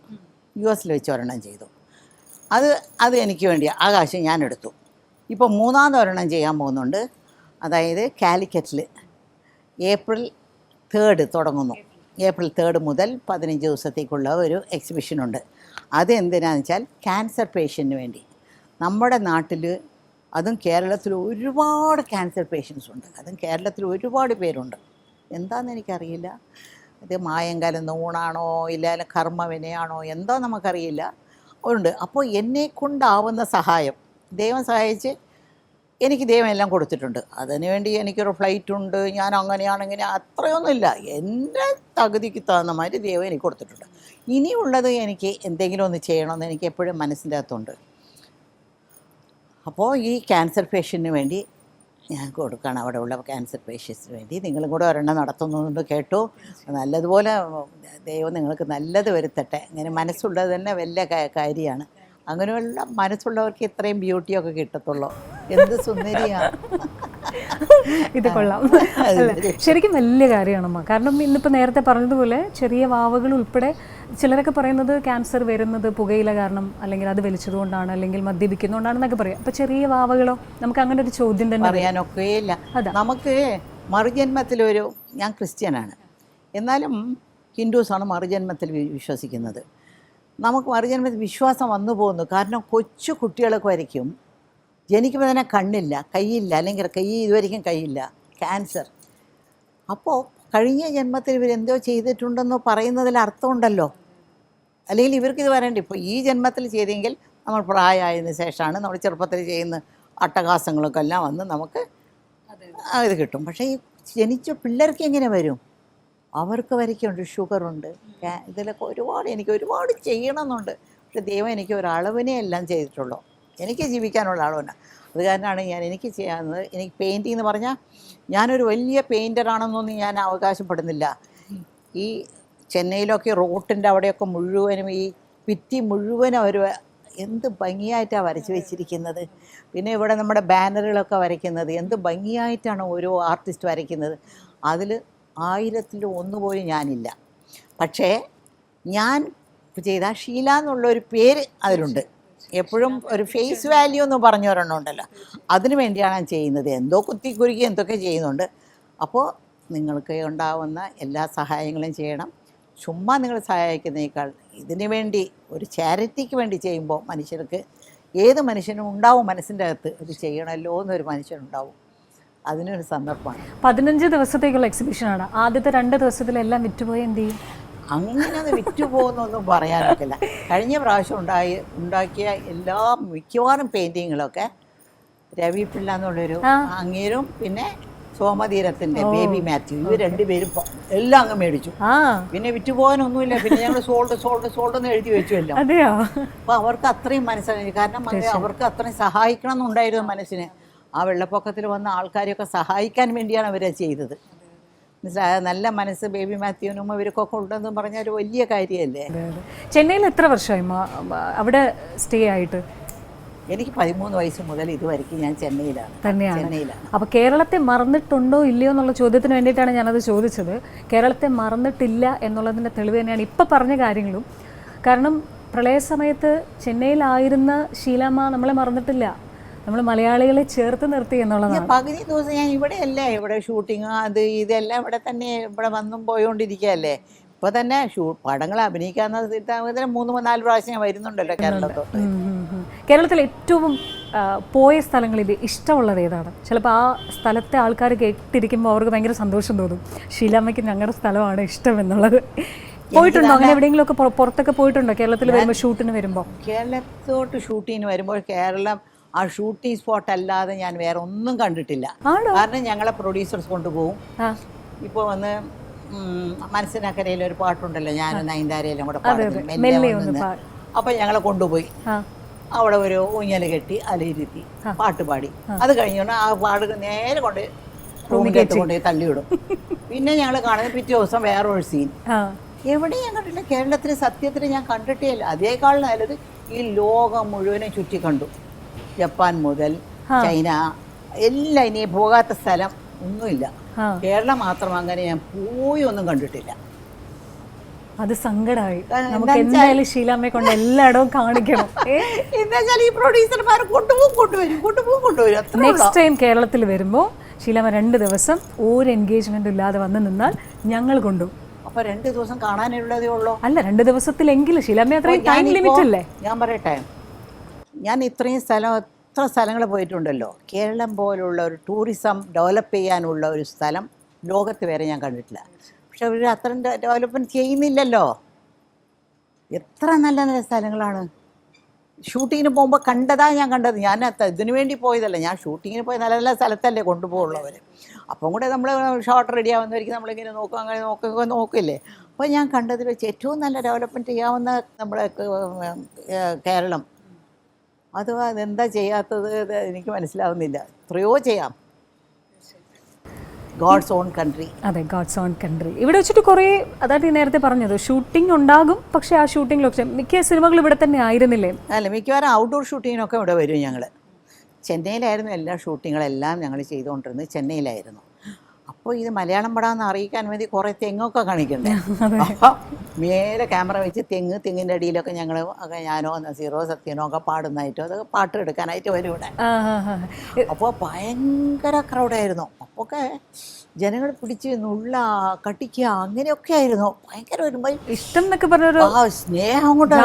വെച്ച് ഒരെണ്ണം ചെയ്തു. അത് എനിക്ക് വേണ്ടി ആ കാശ് ഞാൻ എടുത്തു. ഇപ്പോൾ മൂന്നാമത് ഒരെണ്ണം ചെയ്യാൻ പോകുന്നുണ്ട്. അതായത് കാലിക്കറ്റിൽ ഏപ്രിൽ 3 തുടങ്ങുന്നു. ഏപ്രിൽ 3 മുതൽ 15 ദിവസത്തേക്കുള്ള ഒരു എക്സിബിഷനുണ്ട്. അത് എന്തിനാണെന്ന് വെച്ചാൽ ക്യാൻസർ പേഷ്യൻറ്റിന് വേണ്ടി. നമ്മുടെ നാട്ടിൽ, അതും കേരളത്തിൽ ഒരുപാട് ക്യാൻസർ പേഷ്യൻസ് ഉണ്ട്. അതും കേരളത്തിൽ ഒരുപാട് പേരുണ്ട്. എന്താണെന്ന് എനിക്കറിയില്ല. ഇത് മായം കലർന്ന ഊണാണോ ഇല്ല കർമ്മവിനയാണോ എന്തോ നമുക്കറിയില്ല, ഉണ്ട്. അപ്പോൾ എന്നെക്കൊണ്ടാവുന്ന സഹായം ദൈവം സഹായിച്ച് എനിക്ക് ദൈവം എല്ലാം കൊടുത്തിട്ടുണ്ട്. അതിനുവേണ്ടി എനിക്കൊരു ഫ്ലൈറ്റ് ഉണ്ട്, ഞാൻ അങ്ങനെയാണെങ്കിൽ അത്രയൊന്നുമില്ല. എൻ്റെ തകുതിക്ക് തന്ന മാതിരി ദൈവം എനിക്ക് കൊടുത്തിട്ടുണ്ട്. ഇനിയുള്ളത് എനിക്ക് എന്തെങ്കിലും ഒന്ന് ചെയ്യണമെന്ന് എനിക്ക് എപ്പോഴും മനസ്സിൻ്റെ അകത്തുണ്ട്. അപ്പോൾ ഈ ക്യാൻസർ പേഷ്യൻറ്റിന് വേണ്ടി ഞാൻ കൊടുക്കുകയാണ്. അവിടെ ഉള്ള ക്യാൻസർ പേഷ്യൻസിന് വേണ്ടി നിങ്ങളും കൂടെ ഒരെണ്ണം നടത്തുന്നുണ്ട് കേട്ടു. നല്ലതുപോലെ ദൈവം നിങ്ങൾക്ക് നല്ലത് വരുത്തട്ടെ. ഇങ്ങനെ മനസ്സുള്ളത് തന്നെ വലിയ കാര്യമാണ്. അങ്ങനെയുള്ള മനസ്സുള്ളവർക്ക് ഇത്രയും ബ്യൂട്ടിയൊക്കെ കിട്ടത്തുള്ളൂ. എന്ത് സുന്ദരിയാണ് ഇത്. കൊള്ളാം, ശരിക്കും വലിയ കാര്യമാണമ്മ. കാരണം ഇന്നിപ്പോൾ നേരത്തെ പറഞ്ഞതുപോലെ ചെറിയ വാവകൾ ഉൾപ്പെടെ ചിലരൊക്കെ പറയുന്നത് ക്യാൻസർ വരുന്നത് പുകയില കാരണം, അല്ലെങ്കിൽ അത് വലിച്ചതുകൊണ്ടാണ്, അല്ലെങ്കിൽ മദ്യപിക്കുന്നതുകൊണ്ടാണെന്നൊക്കെ പറയാം. അപ്പോൾ ചെറിയ വാവകളോ? നമുക്ക് അങ്ങനെ ഒരു ചോദ്യം തന്നെ പറയാനൊക്കെയില്ല. നമുക്ക് മറുജന്മത്തിലൊരു, ഞാൻ ക്രിസ്ത്യനാണ്, എന്നാലും ഹിന്ദുസാണ് മറുജന്മത്തിൽ വിശ്വസിക്കുന്നത്. നമുക്ക് മറുജന്മത്തിൽ വിശ്വാസം വന്നു പോകുന്നു. കാരണം കൊച്ചു കുട്ടികളൊക്കെ വരയ്ക്കും ജനിക്കുമ്പോൾ തന്നെ കണ്ണില്ല, കൈയില്ല, അല്ലെങ്കിൽ ഇതുവരെയ്ക്കും കൈയില്ല, ക്യാൻസർ. അപ്പോൾ കഴിഞ്ഞ ജന്മത്തിൽ ഇവരെന്തോ ചെയ്തിട്ടുണ്ടെന്നോ പറയുന്നതിൽ അർത്ഥമുണ്ടല്ലോ. അല്ലെങ്കിൽ ഇവർക്കിത് വരേണ്ട. ഇപ്പോൾ ഈ ജന്മത്തിൽ ചെയ്തെങ്കിൽ നമ്മൾ പ്രായമായതിനു ശേഷമാണ് നമ്മൾ ചെറുപ്പത്തിൽ ചെയ്യുന്ന അട്ടഹാസങ്ങളൊക്കെ എല്ലാം വന്ന് നമുക്ക് ഇത് കിട്ടും. പക്ഷേ ഈ ജനിച്ച പിള്ളേർക്ക് എങ്ങനെ വരും? അവർക്ക് വരയ്ക്കുന്നുണ്ട്, ഷുഗറുണ്ട്, ഇതിലൊക്കെ എനിക്ക് ഒരുപാട് ചെയ്യണമെന്നുണ്ട്. പക്ഷെ ദൈവം എനിക്ക് ഒരളവിനെ എല്ലാം ചെയ്തിട്ടുള്ളൂ. എനിക്ക് ജീവിക്കാനുള്ള അളവിന്. അത് കാരണമാണ് എനിക്ക് ചെയ്യാവുന്നത്. എനിക്ക് പെയിൻറ്റിങ് എന്ന് പറഞ്ഞാൽ ഞാനൊരു വലിയ പെയിൻറ്ററാണെന്നൊന്നും ഞാൻ അവകാശപ്പെടുന്നില്ല. ഈ ചെന്നൈയിലൊക്കെ റോട്ടിൻ്റെ അവിടെയൊക്കെ മുഴുവനും ഈ ഭിത്തി മുഴുവനും അവർ എന്ത് ഭംഗിയായിട്ടാണ് വരച്ച് വെച്ചിരിക്കുന്നത്. പിന്നെ ഇവിടെ നമ്മുടെ ബാനറുകളൊക്കെ വരയ്ക്കുന്നത് എന്ത് ഭംഗിയായിട്ടാണ് ഓരോ ആർട്ടിസ്റ്റ് വരയ്ക്കുന്നത്. അതിൽ 1000-1 പോലും ഞാനില്ല. പക്ഷേ ഞാൻ ചെയ്ത ഷീല എന്നുള്ളൊരു പേര് അതിലുണ്ട്. എപ്പോഴും ഒരു ഫേസ് വാല്യൂ എന്ന് പറഞ്ഞൊരെണ്ണം ഉണ്ടല്ലോ, അതിനു വേണ്ടിയാണ് ഞാൻ ചെയ്യുന്നത്. എന്തോ കുത്തിക്കുരുക്കി എന്തൊക്കെ ചെയ്യുന്നുണ്ട്. അപ്പോൾ നിങ്ങൾക്ക് ഉണ്ടാവുന്ന എല്ലാ സഹായങ്ങളും ചെയ്യണം. ചുമ്മാ നിങ്ങൾ സഹായിക്കുന്നതിനേക്കാൾ ഇതിനു വേണ്ടി ഒരു ചാരിറ്റിക്ക് വേണ്ടി ചെയ്യുമ്പോൾ മനുഷ്യർക്ക് ഏത് മനുഷ്യനും ഉണ്ടാവും മനസ്സിൻ്റെ അകത്ത് ഇത് ചെയ്യണമല്ലോ എന്നൊരു മനുഷ്യനുണ്ടാവും. അതിനൊരു സന്ദർഭമാണ്. 15 ദിവസത്തേക്കുള്ള എക്സിബിഷനാണ്. ആദ്യത്തെ 2 ദിവസത്തിലെല്ലാം വിറ്റുപോയി എന്ത് ചെയ്യും? അങ്ങനെ അത് വിറ്റുപോകുന്നൊന്നും പറയാനൊക്കില്ല. കഴിഞ്ഞ പ്രാവശ്യം ഉണ്ടാക്കിയ എല്ലാ മിക്കവാറും പെയിൻറ്റിങ്ങുകളൊക്കെ രവി പിള്ള എന്നുള്ളൊരു അങ്ങേരും പിന്നെ സോമതീരത്തിൻ്റെ ബേബി മാത്യു, ഇവർ രണ്ടുപേരും എല്ലാം അങ്ങ് മേടിച്ചു. പിന്നെ വിറ്റുപോകാനൊന്നുമില്ല. പിന്നെ ഞങ്ങൾ സോൾഡ് എന്ന് എഴുതി വെച്ചു എല്ലാം. അപ്പോൾ അവർക്ക് അത്രയും മനസ്സിലായി. കാരണം അവർക്ക് അത്രയും സഹായിക്കണം എന്നുണ്ടായിരുന്നു മനസ്സിന്. ആ വെള്ളപ്പൊക്കത്തിൽ വന്ന ആൾക്കാരെയൊക്കെ സഹായിക്കാൻ വേണ്ടിയാണ് അവരത് ചെയ്തത്. നല്ല മനസ്സ് ബേബി മാത്യുവിനും ഇവർക്കൊക്കെ ഉണ്ടെന്ന് പറഞ്ഞാൽ ഒരു വലിയ കാര്യമല്ലേ. ചെന്നൈയിൽ എത്ര വർഷമായി അവിടെ സ്റ്റേ ആയിട്ട്? എനിക്ക് 13 വയസ്സ് മുതൽ ഇതുവരെയ്ക്കും ഞാൻ ചെന്നൈയിലാണ്. അപ്പോൾ കേരളത്തെ മറന്നിട്ടുണ്ടോ ഇല്ലയോ എന്നുള്ള ചോദ്യത്തിന് വേണ്ടിയിട്ടാണ് ഞാനത് ചോദിച്ചത്. കേരളത്തെ മറന്നിട്ടില്ല എന്നുള്ളതിൻ്റെ തെളിവ് തന്നെയാണ് ഇപ്പം പറഞ്ഞ കാര്യങ്ങളും. കാരണം പ്രളയ സമയത്ത് ചെന്നൈയിലായിരുന്ന ഷീലാമ്മ നമ്മളെ മറന്നിട്ടില്ല. നമ്മൾ മലയാളികളെ ചേർത്ത് നിർത്തി എന്നുള്ളതാണ്. പകുതി ദിവസം ഞാൻ ഇവിടെ ഷൂട്ടിങ് അത് ഇതെല്ലാം ഇവിടെ തന്നെ ഇവിടെ വന്നും പോയോണ്ടിരിക്കുകയല്ലേ. ഇപ്പോൾ തന്നെ പടങ്ങൾ അഭിനയിക്കാവുന്ന 3-4 പ്രാവശ്യം ഞാൻ വരുന്നുണ്ടല്ലോ കേരളത്തോട്ട്. കേരളത്തിൽ ഏറ്റവും പോയ സ്ഥലങ്ങളിൽ ഇഷ്ടമുള്ളത് ഏതാണ്? ചിലപ്പോൾ ആ സ്ഥലത്തെ ആൾക്കാർ കേട്ടിരിക്കുമ്പോൾ അവർക്ക് ഭയങ്കര സന്തോഷം തോന്നും, ഷീലാമ്മയ്ക്ക് ഞങ്ങളുടെ സ്ഥലമാണ് ഇഷ്ടം എന്നുള്ളത്. പോയിട്ടുണ്ടോ അങ്ങനെ എവിടെയെങ്കിലും ഒക്കെ പുറത്തൊക്കെ പോയിട്ടുണ്ടോ കേരളത്തിൽ വരുമ്പോൾ ഷൂട്ടിന് വരുമ്പോൾ? കേരളത്തോട്ട് ഷൂട്ടിന് വരുമ്പോൾ കേരളം ആ ഷൂട്ടിംഗ് സ്പോട്ട് അല്ലാതെ ഞാൻ വേറെ ഒന്നും കണ്ടിട്ടില്ല. കാരണം ഞങ്ങളെ പ്രൊഡ്യൂസേഴ്സ് കൊണ്ടുപോകും. ഇപ്പോൾ വന്ന് മനസ്സിനക്കരയിൽ ഒരു പാട്ടുണ്ടല്ലോ, ഞാൻ നയൻതാരയെല്ലാം കൂടെ പാടുന്നത്. അപ്പം ഞങ്ങളെ കൊണ്ടുപോയി അവിടെ ഒരു ഊഞ്ഞൽ കെട്ടി അലയിരുത്തി പാട്ട് പാടി. അത് കഴിഞ്ഞോണ്ട് ആ പാട് നേരെ കൊണ്ട് റൂമിലേക്ക് കൊണ്ടുപോയി തള്ളിവിടും. പിന്നെ ഞങ്ങൾ കാണുന്നത് പിറ്റേ ദിവസം വേറൊരു സീൻ. എവിടെയും ഞാൻ കണ്ടില്ല. കേരളത്തിൽ സത്യത്തിൽ ഞാൻ കണ്ടിട്ടേ ഇല്ല. അതേക്കാൾ നല്ലത് ഈ ലോകം മുഴുവനും ചുറ്റി കണ്ടു. ജപ്പാൻ മുതൽ ചൈന എല്ലാം. ഇനി പോകാത്ത സ്ഥലം ഒന്നുമില്ല. കേരളം മാത്രം അങ്ങനെ ഞാൻ പോയി ഒന്നും കണ്ടിട്ടില്ല. അത് സങ്കടമായി. നമുക്ക് എന്തായാലും ഷീലാമ്മയെ കൊണ്ട് എല്ലായിടവും കാണിക്കണം. എന്താ വെച്ചാൽ ഈ പ്രൊഡ്യൂസർമാർ കൊണ്ടുപോകും. നെക്സ്റ്റ് ടൈം കേരളത്തിൽ വരുമ്പോൾ ഷീലാമ്മ 2 ദിവസം ഒരു എൻഗേജ്മെന്റ് ഇല്ലാതെ വന്ന് നിന്നാൽ ഞങ്ങൾ കൊണ്ടുപോകും. അപ്പൊ 2 ദിവസം കാണാനുള്ളതേ ഉള്ളൂ. അല്ല, 2 ദിവസത്തിലെങ്കിലും ഷീലാമ്മ അത്രയും ടൈം ലിമിറ്റ് അല്ലേ? ഞാൻ പറയട്ടെ, ഞാൻ ഇത്രയും എത്ര സ്ഥലങ്ങൾ പോയിട്ടുണ്ടല്ലോ. കേരളം പോലുള്ള ഒരു ടൂറിസം ഡെവലപ്പ് ചെയ്യാനുള്ള ഒരു സ്ഥലം ലോകത്ത് വേറെ ഞാൻ കണ്ടിട്ടില്ല. പക്ഷെ അവർ അത്രയും ഡെവലപ്മെൻറ്റ് ചെയ്യുന്നില്ലല്ലോ. എത്ര നല്ല നല്ല സ്ഥലങ്ങളാണ്. ഷൂട്ടിങ്ങിന് പോകുമ്പോൾ ഞാൻ കണ്ടത്. ഞാൻ ഇതിനു വേണ്ടി പോയതല്ല, ഞാൻ ഷൂട്ടിങ്ങിന് പോയി നല്ല നല്ല സ്ഥലത്തല്ലേ കൊണ്ടുപോകുള്ളവർ. അപ്പം കൂടെ നമ്മൾ ഷോട്ട് റെഡി ആവുന്നവരിക്കും നമ്മളിങ്ങനെ നോക്കും, അങ്ങനെ നോക്കില്ലേ. അപ്പോൾ ഞാൻ കണ്ടതിൽ വെച്ച് ഏറ്റവും നല്ല ഡെവലപ്മെൻറ്റ് ചെയ്യാവുന്ന നമ്മുടെ കേരളം. അതെന്താ ചെയ്യാത്തത് എനിക്ക് മനസ്സിലാവുന്നില്ല. എത്രയോ ചെയ്യാം. God's own country. അതെ, ഗോഡ്സ് ഓൺ കൺട്രി. ഇവിടെ വെച്ചിട്ട് കുറേ, അതായത് നേരത്തെ പറഞ്ഞത്, ഷൂട്ടിംഗ് ഉണ്ടാകും. പക്ഷേ ആ ഷൂട്ടിംഗ് ലൊക്കേഷൻ മിക്ക സിനിമകൾ ഇവിടെ തന്നെ ആയിരുന്നില്ലേ? അല്ല, മിക്കവാറും ഔട്ട്ഡോർ ഷൂട്ടിങ്ങിനൊക്കെ ഇവിടെ വരും. ഞങ്ങൾ ചെന്നൈയിലായിരുന്നു എല്ലാ ഷൂട്ടിങ്ങുകളെല്ലാം ഞങ്ങൾ ചെയ്തുകൊണ്ടിരുന്നത്. ചെന്നൈയിലായിരുന്നു. അപ്പോൾ ഇത് മലയാളം പടാന്ന് അറിയിക്കാൻ വേണ്ടി കുറേ തെങ്ങൊക്കെ കാണിക്കണ്ടേ. അപ്പോൾ മേലെ ക്യാമറ വെച്ച് തെങ്ങിൻ്റെ അടിയിലൊക്കെ ഞാനോ നസീറോ സത്യനോ ഒക്കെ പാടുന്നതായിട്ടോ അതൊക്കെ പാട്ട് എടുക്കാനായിട്ട് വരും ഇവിടെ. അപ്പോൾ ഭയങ്കര ക്രൗഡായിരുന്നു. അപ്പൊക്കെ ജനങ്ങൾ പിടിച്ച് കട്ടിക്കുക അങ്ങനെയൊക്കെ ആയിരുന്നു. ഭയങ്കര വരുമ്പോൾ ഇഷ്ടം എന്നൊക്കെ പറഞ്ഞൊരു സ്നേഹം കൊണ്ട്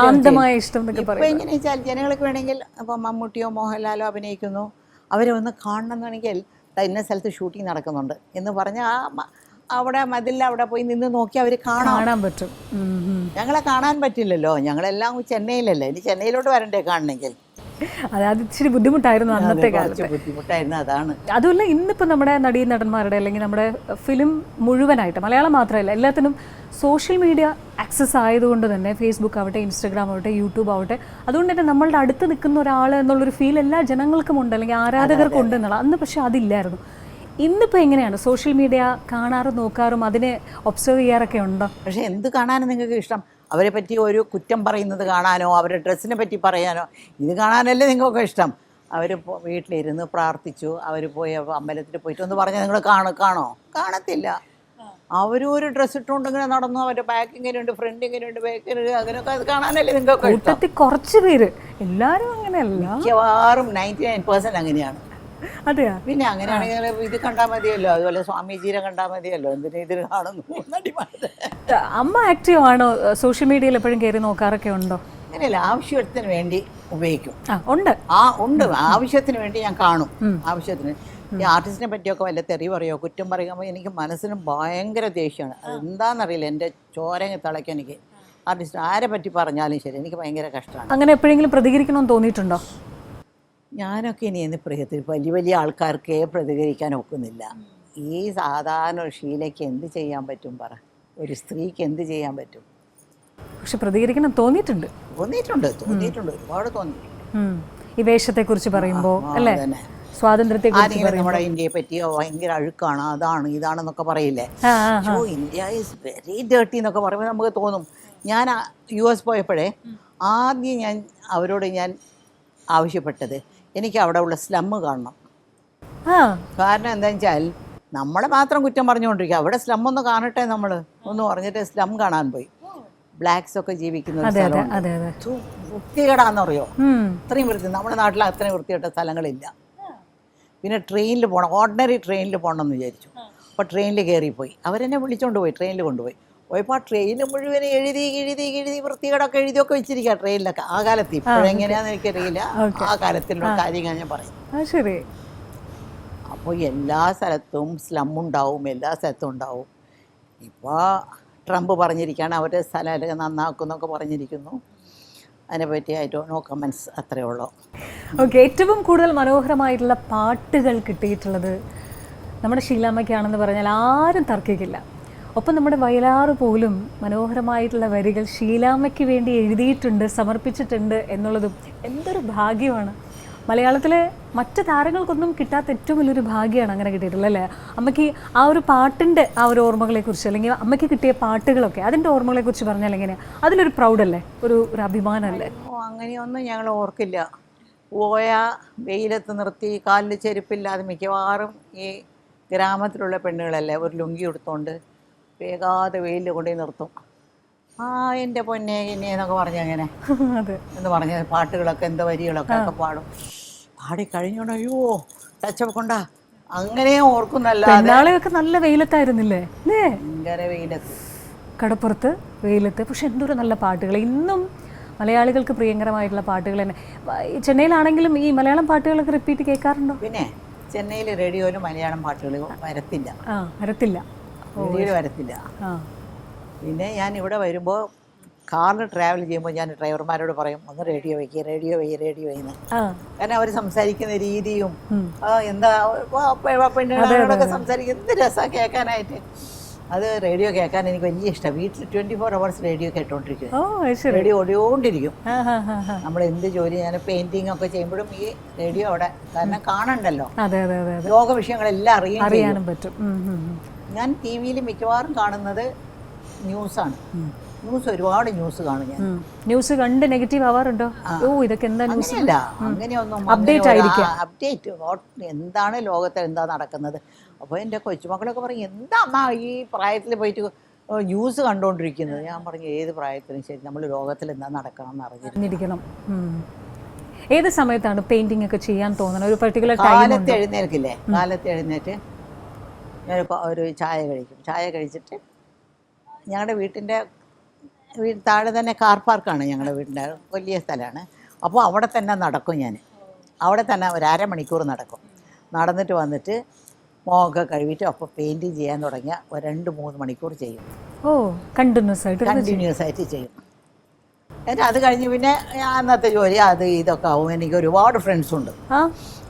ഇഷ്ടം. ഇപ്പോൾ എങ്ങനെയാ വെച്ചാൽ ജനങ്ങൾക്ക് വേണമെങ്കിൽ അപ്പോൾ മമ്മൂട്ടിയോ മോഹൻലാലോ അഭിനയിക്കുന്നു, അവരെ ഒന്ന് കാണണമെന്നാണെങ്കിൽ ഇന്ന സ്ഥലത്ത് ഷൂട്ടിംഗ് നടക്കുന്നുണ്ട് എന്ന് പറഞ്ഞാൽ അവിടെ മതിലിൽ അവിടെ പോയി നിന്ന് നോക്കി അവർ കാണാൻ പറ്റും. ഞങ്ങളെ കാണാൻ പറ്റില്ലല്ലോ, ഞങ്ങളെല്ലാം ചെന്നൈയിലല്ലേ. ഇനി ചെന്നൈയിലോട്ട് വരണ്ടേ കാണണമെങ്കിൽ. അത് ഇച്ചിരി ബുദ്ധിമുട്ടായിരുന്നു അന്നത്തെ കാലത്ത്. ബുദ്ധിമുട്ടായിരുന്നു. അതാണ്. അതുമല്ല, ഇന്നിപ്പോൾ നമ്മുടെ നടന്മാരുടെ അല്ലെങ്കിൽ നമ്മുടെ ഫിലിം മുഴുവനായിട്ട് മലയാളം മാത്രമല്ല എല്ലാത്തിനും സോഷ്യൽ മീഡിയ ആക്സസ് ആയതുകൊണ്ട് തന്നെ ഫേസ്ബുക്ക് ആവട്ടെ, ഇൻസ്റ്റഗ്രാം ആവട്ടെ, യൂട്യൂബ് ആവട്ടെ, അതുകൊണ്ട് തന്നെ നമ്മളുടെ അടുത്ത് നിൽക്കുന്ന ഒരാൾ എന്നുള്ളൊരു ഫീൽ എല്ലാ ജനങ്ങൾക്കും ഉണ്ട്, അല്ലെങ്കിൽ ആരാധകർക്കും ഉണ്ട് എന്നുള്ള. അന്ന് പക്ഷേ അതില്ലായിരുന്നു. ഇന്നിപ്പോൾ എങ്ങനെയാണ് സോഷ്യൽ മീഡിയ കാണാറും നോക്കാറും അതിനെ ഒബ്സർവ് ചെയ്യാറൊക്കെ ഉണ്ടോ? പക്ഷേ എന്ത് കാണാനും നിങ്ങൾക്ക് ഇഷ്ടം? അവരെ പറ്റി ഒരു കുറ്റം പറയുന്നത് കാണാനോ അവരുടെ ഡ്രസ്സിനെ പറ്റി പറയാനോ? ഇത് കാണാനല്ലേ നിങ്ങൾക്കൊക്കെ ഇഷ്ടം. അവർ വീട്ടിലിരുന്ന് പ്രാർത്ഥിച്ചു, അവർ പോയി അമ്പലത്തിൽ പോയിട്ട് ഒന്ന് പറഞ്ഞാൽ നിങ്ങൾ കാണോ? കാണത്തില്ല. അവരും ഒരു ഡ്രസ്സ് ഇട്ടുകൊണ്ട് ഇങ്ങനെ നടന്നു, അവരുടെ ബാക്ക് ഇങ്ങനെയുണ്ട്, ഫ്രണ്ട് ഇങ്ങനെയുണ്ട്, ബാക്ക് അങ്ങനെയൊക്കെ അത് കാണാനല്ലേ നിങ്ങൾക്ക് കുറച്ച് പേര്. എല്ലാവരും അങ്ങനെയല്ല, മിക്കവാറും 99% അങ്ങനെയാണ്. അതെയാ? പിന്നെ അങ്ങനെയാണെങ്കിൽ ഇത് കണ്ടാൽ മതിയല്ലോ, അതുപോലെ സ്വാമിജീരെ കണ്ടാൽ മതിയല്ലോ, എന്തിനാ ഇതിൽ കാണുന്നു. അമ്മ ആക്റ്റീവ് ആണോ? സോഷ്യൽ മീഡിയയിൽ എപ്പോഴും കയറി നോക്കാറൊക്കെ ഉണ്ടോ? അങ്ങനെയല്ല, ആവശ്യത്തിന് വേണ്ടി ഉപയോഗിക്കും. ഉണ്ട് ഉണ്ട്, ആവശ്യത്തിന് വേണ്ടി ഞാൻ കാണും. ആവശ്യത്തിന് ഈ ആർട്ടിസ്റ്റിനെ പറ്റിയൊക്കെ വല്ല തെറി പറയുമോ കുറ്റം പറയുമ്പോൾ എനിക്ക് മനസ്സിന് ഭയങ്കര ദേഷ്യമാണ്. അതെന്താണെന്നറിയില്ല, എൻ്റെ ചോരങ്ങ് തിളയ്ക്കും എനിക്ക്. ആർട്ടിസ്റ്റ് ആരെ പറ്റി പറഞ്ഞാലും ശരി എനിക്ക് ഭയങ്കര കഷ്ടമാണ്. അങ്ങനെ എപ്പോഴെങ്കിലും പ്രതികരിക്കണമെന്ന് തോന്നിയിട്ടുണ്ടോ? ഞാനൊക്കെ ഇനി വലിയ വലിയ ആൾക്കാർക്കേ പ്രതികരിക്കാൻ ഒക്കുന്നില്ല. ഈ സാധാരണ ഒരു ഷീലയ്ക്ക് എന്ത് ചെയ്യാൻ പറ്റും പറ? ഒരു സ്ത്രീക്ക് എന്ത് ചെയ്യാൻ പറ്റും? പക്ഷെ പ്രതികരിക്കണം തോന്നിയിട്ടുണ്ട്, ഒരുപാട് തോന്നിയിട്ടുണ്ട്. ഈ വേഷത്തെക്കുറിച്ച് പറയുമ്പോൾ അല്ലേ, സ്വാതന്ത്ര്യത്തെ നമ്മുടെ ഇന്ത്യയെ പറ്റിയോ ഭയങ്കര അഴുക്കാണ്, അതാണ് ഇതാണെന്നൊക്കെ പറയില്ലേ. ഇന്ത്യ ഈസ് വെരി ഡേർട്ടി എന്നൊക്കെ പറയുമ്പോൾ നമുക്ക് തോന്നും. ഞാൻ US പോയപ്പോഴേ ആദ്യം അവരോട് ഞാൻ ആവശ്യപ്പെട്ടത് എനിക്ക് അവിടെ ഉള്ള സ്ലമ്മ് കാണണം. കാരണം എന്താണെന്ന് വെച്ചാൽ നമ്മളെ മാത്രം കുറ്റം പറഞ്ഞുകൊണ്ടിരിക്കുക, അവിടെ സ്ലം ഒന്ന് കാണട്ടെ നമ്മൾ ഒന്ന് പറഞ്ഞിട്ട് സ്ലം കാണാൻ പോയി. ബ്ലാക്സ് ഒക്കെ ജീവിക്കുന്ന വൃത്തികേടാന്ന് പറയോ, അത്രയും വൃത്തി. നമ്മുടെ നാട്ടിൽ അത്രയും വൃത്തികെട്ട സ്ഥലങ്ങളില്ല. പിന്നെ ട്രെയിനിൽ പോകണം, ഓർഡിനറി ട്രെയിനിൽ പോകണം എന്ന് വിചാരിച്ചു. അപ്പോൾ ട്രെയിനിൽ കയറിപ്പോയി, അവരെന്നെ വിളിച്ചുകൊണ്ട് പോയി, ട്രെയിനിൽ കൊണ്ടുപോയി. പോയപ്പോൾ ആ ട്രെയിനിൽ മുഴുവൻ എഴുതി വൃത്തികേടൊക്കെ എഴുതിയൊക്കെ വെച്ചിരിക്കുക ട്രെയിനിലൊക്കെ. ആ കാലത്ത് ഇപ്പോഴെങ്ങനെയാണെന്ന് എനിക്കറിയില്ല, ആ കാലത്തിലുള്ള കാര്യങ്ങൾ ഞാൻ പറയും. ശരി. അപ്പോൾ എല്ലാ സ്ഥലത്തും സ്ലം ഉണ്ടാവും, എല്ലാ സ്ഥലത്തും ഉണ്ടാവും. ഇപ്പോൾ ട്രംപ് പറഞ്ഞിരിക്കുകയാണ് അവരുടെ സ്ഥലമൊക്കെ നന്നാക്കുന്നൊക്കെ പറഞ്ഞിരിക്കുന്നു. അതിനെപ്പറ്റി നോ കമൻസ്, അത്രയേ ഉള്ളൂ. ഓക്കെ. ഏറ്റവും കൂടുതൽ മനോഹരമായിട്ടുള്ള പാട്ടുകൾ കിട്ടിയിട്ടുള്ളത് നമ്മുടെ ഷീലാമ്മയ്ക്കാണെന്ന് പറഞ്ഞാൽ ആരും തർക്കിക്കില്ല. ഒപ്പം നമ്മുടെ വയലാറ് പോലും മനോഹരമായിട്ടുള്ള വരികൾ ഷീലാമ്മയ്ക്ക് വേണ്ടി എഴുതിയിട്ടുണ്ട്, സമർപ്പിച്ചിട്ടുണ്ട് എന്നുള്ളതും എന്തൊരു ഭാഗ്യമാണ്. മലയാളത്തിലെ മറ്റ് താരങ്ങൾക്കൊന്നും കിട്ടാത്ത ഏറ്റവും വലിയൊരു ഭാഗ്യമാണ് അങ്ങനെ കിട്ടിയിട്ടുള്ളത് അല്ലേ? അമ്മയ്ക്ക് ആ ഒരു പാട്ടിൻ്റെ ആ ഒരു ഓർമ്മകളെക്കുറിച്ച്, അല്ലെങ്കിൽ അമ്മയ്ക്ക് കിട്ടിയ പാട്ടുകളൊക്കെ അതിൻ്റെ ഓർമ്മകളെക്കുറിച്ച് പറഞ്ഞാൽ എങ്ങനെയാണ്? അതിലൊരു പ്രൗഡല്ലേ, ഒരു അഭിമാനമല്ലേ? അങ്ങനെയൊന്നും ഞങ്ങൾ ഓർക്കില്ല. പോയ വെയിലത്ത് നിർത്തി കാലിൽ ചെരുപ്പില്ലാതെ മിക്കവാറും ഈ ഗ്രാമത്തിലുള്ള പെണ്ണുങ്ങളല്ലേ ഒരു ലുങ്കി എടുത്തോണ്ട് വേഗാതെ വെയിലിൽ കൊണ്ടുപോയി നിർത്തും. എൻ്റെ പൊന്നെ എന്നൊക്കെ പറഞ്ഞ അങ്ങനെ എന്ന് പറഞ്ഞ പാട്ടുകളൊക്കെ എന്താ വരികളൊക്കെ ഒക്കെ പാടും. പാടി കഴിഞ്ഞോണ്ട് അയ്യോ ടച്ചപ്പ് കൊണ്ടാ അങ്ങനെ ഓർക്കുന്നല്ലാതെ. നല്ല വെയിലത്തായിരുന്നില്ലേ? ഭയങ്കര വെയിലത്ത്, കടപ്പുറത്ത് വെയിലത്ത്. പക്ഷെ എന്തൊരു നല്ല പാട്ടുകൾ, ഇന്നും മലയാളികൾക്ക് പ്രിയങ്കരമായിട്ടുള്ള പാട്ടുകൾ തന്നെ. ചെന്നൈയിലാണെങ്കിലും ഈ മലയാളം പാട്ടുകളൊക്കെ റിപ്പീറ്റ് കേൾക്കാറുണ്ടോ? പിന്നെ ചെന്നൈയിൽ റേഡിയോയിൽ മലയാളം പാട്ടുകൾ വരത്തില്ല. റേഡിയോയിൽ വരത്തില്ല. പിന്നെ ഞാൻ ഇവിടെ വരുമ്പോൾ കാറിൽ ട്രാവൽ ചെയ്യുമ്പോൾ ഞാൻ ഡ്രൈവർമാരോട് പറയും ഒന്ന് റേഡിയോ വയ്ക്കുക, റേഡിയോ വയ്യുന്ന. കാരണം അവർ സംസാരിക്കുന്ന രീതിയും എന്താ പെണ്ണുങ്ങളോടൊക്കെ സംസാരിക്കുന്ന എന്ത് രസമാണ് കേൾക്കാനായിട്ട്. അത് റേഡിയോ കേൾക്കാൻ എനിക്ക് വലിയ ഇഷ്ടമാണ്. വീട്ടിൽ 24 hours റേഡിയോ കേട്ടോണ്ടിരിക്കും, റേഡിയോ ഓടിയോണ്ടിരിക്കും. നമ്മൾ എന്ത് ജോലി, ഞാൻ പെയിന്റിങ് ഒക്കെ ചെയ്യുമ്പോഴും ഈ റേഡിയോ അവിടെ, കാരണം കാണണ്ടല്ലോ, ലോക വിഷയങ്ങളെല്ലാം അറിയാനും പറ്റും. ഞാൻ ടി വിയിൽ മിക്കവാറും കാണുന്നത് ന്യൂസാണ്. ഒരുപാട് ന്യൂസ് കാണും ഞാൻ. ന്യൂസ് കണ്ട് നെഗറ്റീവ് ആവാറുണ്ടോ? ഇതൊക്കെ എന്താ ന്യൂസ്? അങ്ങനെയൊന്നും അപ്ഡേറ്റ് എന്താണ് ലോകത്തിൽ എന്താ നടക്കുന്നത്. അപ്പോൾ എൻ്റെ കൊച്ചുമക്കളൊക്കെ പറയും എന്താ അമ്മ ഈ പ്രായത്തിൽ പോയിട്ട് ന്യൂസ് കണ്ടുകൊണ്ടിരിക്കുന്നത്. ഞാൻ പറഞ്ഞു ഏത് പ്രായത്തിലും ശരി നമ്മൾ ലോകത്തിൽ എന്താ നടക്കണം എന്ന് അറിഞ്ഞിരിക്കണം. ഏത് സമയത്താണ് പെയിന്റിംഗ് ഒക്കെ ചെയ്യാൻ തോന്നുന്നത്? ഒരു പർട്ടിക്കുലർ കാലത്ത് എഴുന്നേൽക്കില്ലേ, കാലത്ത് എഴുന്നേറ്റ് ഒരു ചായ കഴിക്കും. ചായ കഴിച്ചിട്ട് ഞങ്ങളുടെ വീട്ടിൻ്റെ താഴെ തന്നെ കാർ പാർക്കാണ്, ഞങ്ങളുടെ വീടിൻ്റെ വലിയ സ്ഥലമാണ്. അപ്പോൾ അവിടെ തന്നെ നടക്കും. ഞാൻ അവിടെ തന്നെ ഒരു അരമണിക്കൂർ നടക്കും. നടന്നിട്ട് വന്നിട്ട് മുഖമൊക്കെ കഴുകിയിട്ട് അപ്പോൾ പെയിൻറ്റിങ് ചെയ്യാൻ തുടങ്ങിയ 2-3 മണിക്കൂർ ചെയ്യും. കണ്ടിന്യൂസ് ആയിട്ട് ചെയ്യും. എന്നിട്ട് അത് കഴിഞ്ഞ് പിന്നെ അന്നത്തെ ജോലി അത് ഇതൊക്കെ ആവും. എനിക്ക് ഒരുപാട് ഫ്രണ്ട്സുണ്ട്.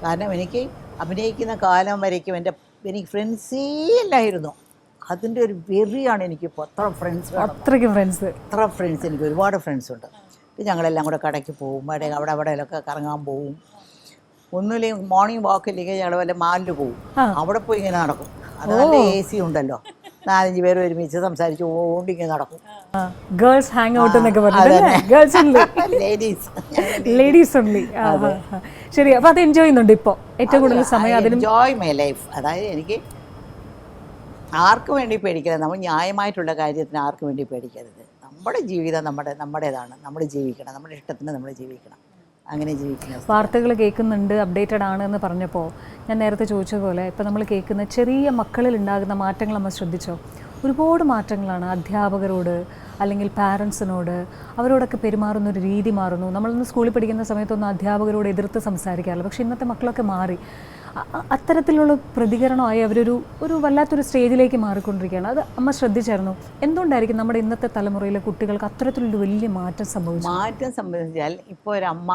കാരണം എനിക്ക് അഭിനയിക്കുന്ന കാലം വരയ്ക്കും എനിക്ക് ഫ്രണ്ട്സേ ഇല്ലായിരുന്നു. അതിൻ്റെ ഒരു വെറിയാണ് എനിക്കിപ്പോൾ. എത്ര ഫ്രണ്ട്സ് എനിക്ക് ഒരുപാട് ഫ്രണ്ട്സുണ്ട്. ഞങ്ങളെല്ലാം കൂടെ കടയ്ക്ക് പോകും, അവിടെ അവിടെയൊക്കെ കറങ്ങാൻ പോവും. ഒന്നുമില്ലെങ്കിൽ മോർണിംഗ് വാക്കില്ലെങ്കിൽ ഞങ്ങൾ വല്ല മാലിൽ പോവും. അവിടെ പോയി ഇങ്ങനെ നടക്കും. അത് നല്ല AC ഉണ്ടല്ലോ, 4-5 പേര് ഒരുമിച്ച് സംസാരിച്ച് ഓണ്ടിങ്ങനെ നടക്കും. ഗേൾസ് ഹാങ് ഔട്ട് എന്നൊക്കെ ലേഡീസ് ഓൺലി. ശരി. അപ്പോൾ അത് എൻജോയ് ചെയ്യുന്നുണ്ട് ഇപ്പോൾ ഏറ്റവും കൂടുതൽ സമയം? Enjoy my life. അതായത് എനിക്ക് ആർക്കും വേണ്ടി പേടിക്കരുത്, നമ്മൾ ന്യായമായിട്ടുള്ള കാര്യത്തിന് ആർക്കും വേണ്ടി പേടിക്കരുത്. നമ്മുടെ ജീവിതം നമ്മുടേതാണ്, നമ്മൾ ജീവിക്കണം, നമ്മുടെ ഇഷ്ടത്തിന് നമ്മൾ ജീവിക്കണം, അങ്ങനെ ജീവിക്കണം. വാർത്തകൾ കേൾക്കുന്നുണ്ട്, അപ്ഡേറ്റഡ് ആണ് എന്ന് പറഞ്ഞപ്പോൾ ഞാൻ നേരത്തെ ചോദിച്ചതുപോലെ ഇപ്പോൾ നമ്മൾ കേൾക്കുന്ന ചെറിയ മക്കളിൽ ഉണ്ടാകുന്ന മാറ്റങ്ങൾ നമ്മൾ ശ്രദ്ധിച്ചോ? ഒരുപാട് മാറ്റങ്ങളാണ്. അധ്യാപകരോട്, അല്ലെങ്കിൽ പാരൻസിനോട് അവരോടൊക്കെ പെരുമാറുന്ന ഒരു രീതി മാറുന്നു. നമ്മളിന്ന് സ്കൂളിൽ പഠിക്കുന്ന സമയത്തൊന്നും അധ്യാപകരോട് എതിർത്ത് സംസാരിക്കാറില്ല. പക്ഷേ ഇന്നത്തെ മക്കളൊക്കെ മാറി. അത്തരത്തിലുള്ള പ്രതികരണമായി ഒരു വല്ലാത്തൊരു സ്റ്റേജിലേക്ക് മാറിക്കൊണ്ടിരിക്കുകയാണ്. അത് അമ്മ ശ്രദ്ധിച്ചായിരുന്നു. എന്തുകൊണ്ടായിരിക്കും നമ്മുടെ ഇന്നത്തെ തലമുറയിലെ കുട്ടികൾക്ക് അത്തരത്തിലൊരു വലിയ മാറ്റം സംഭവിച്ചാൽ ഇപ്പോൾ ഒരമ്മ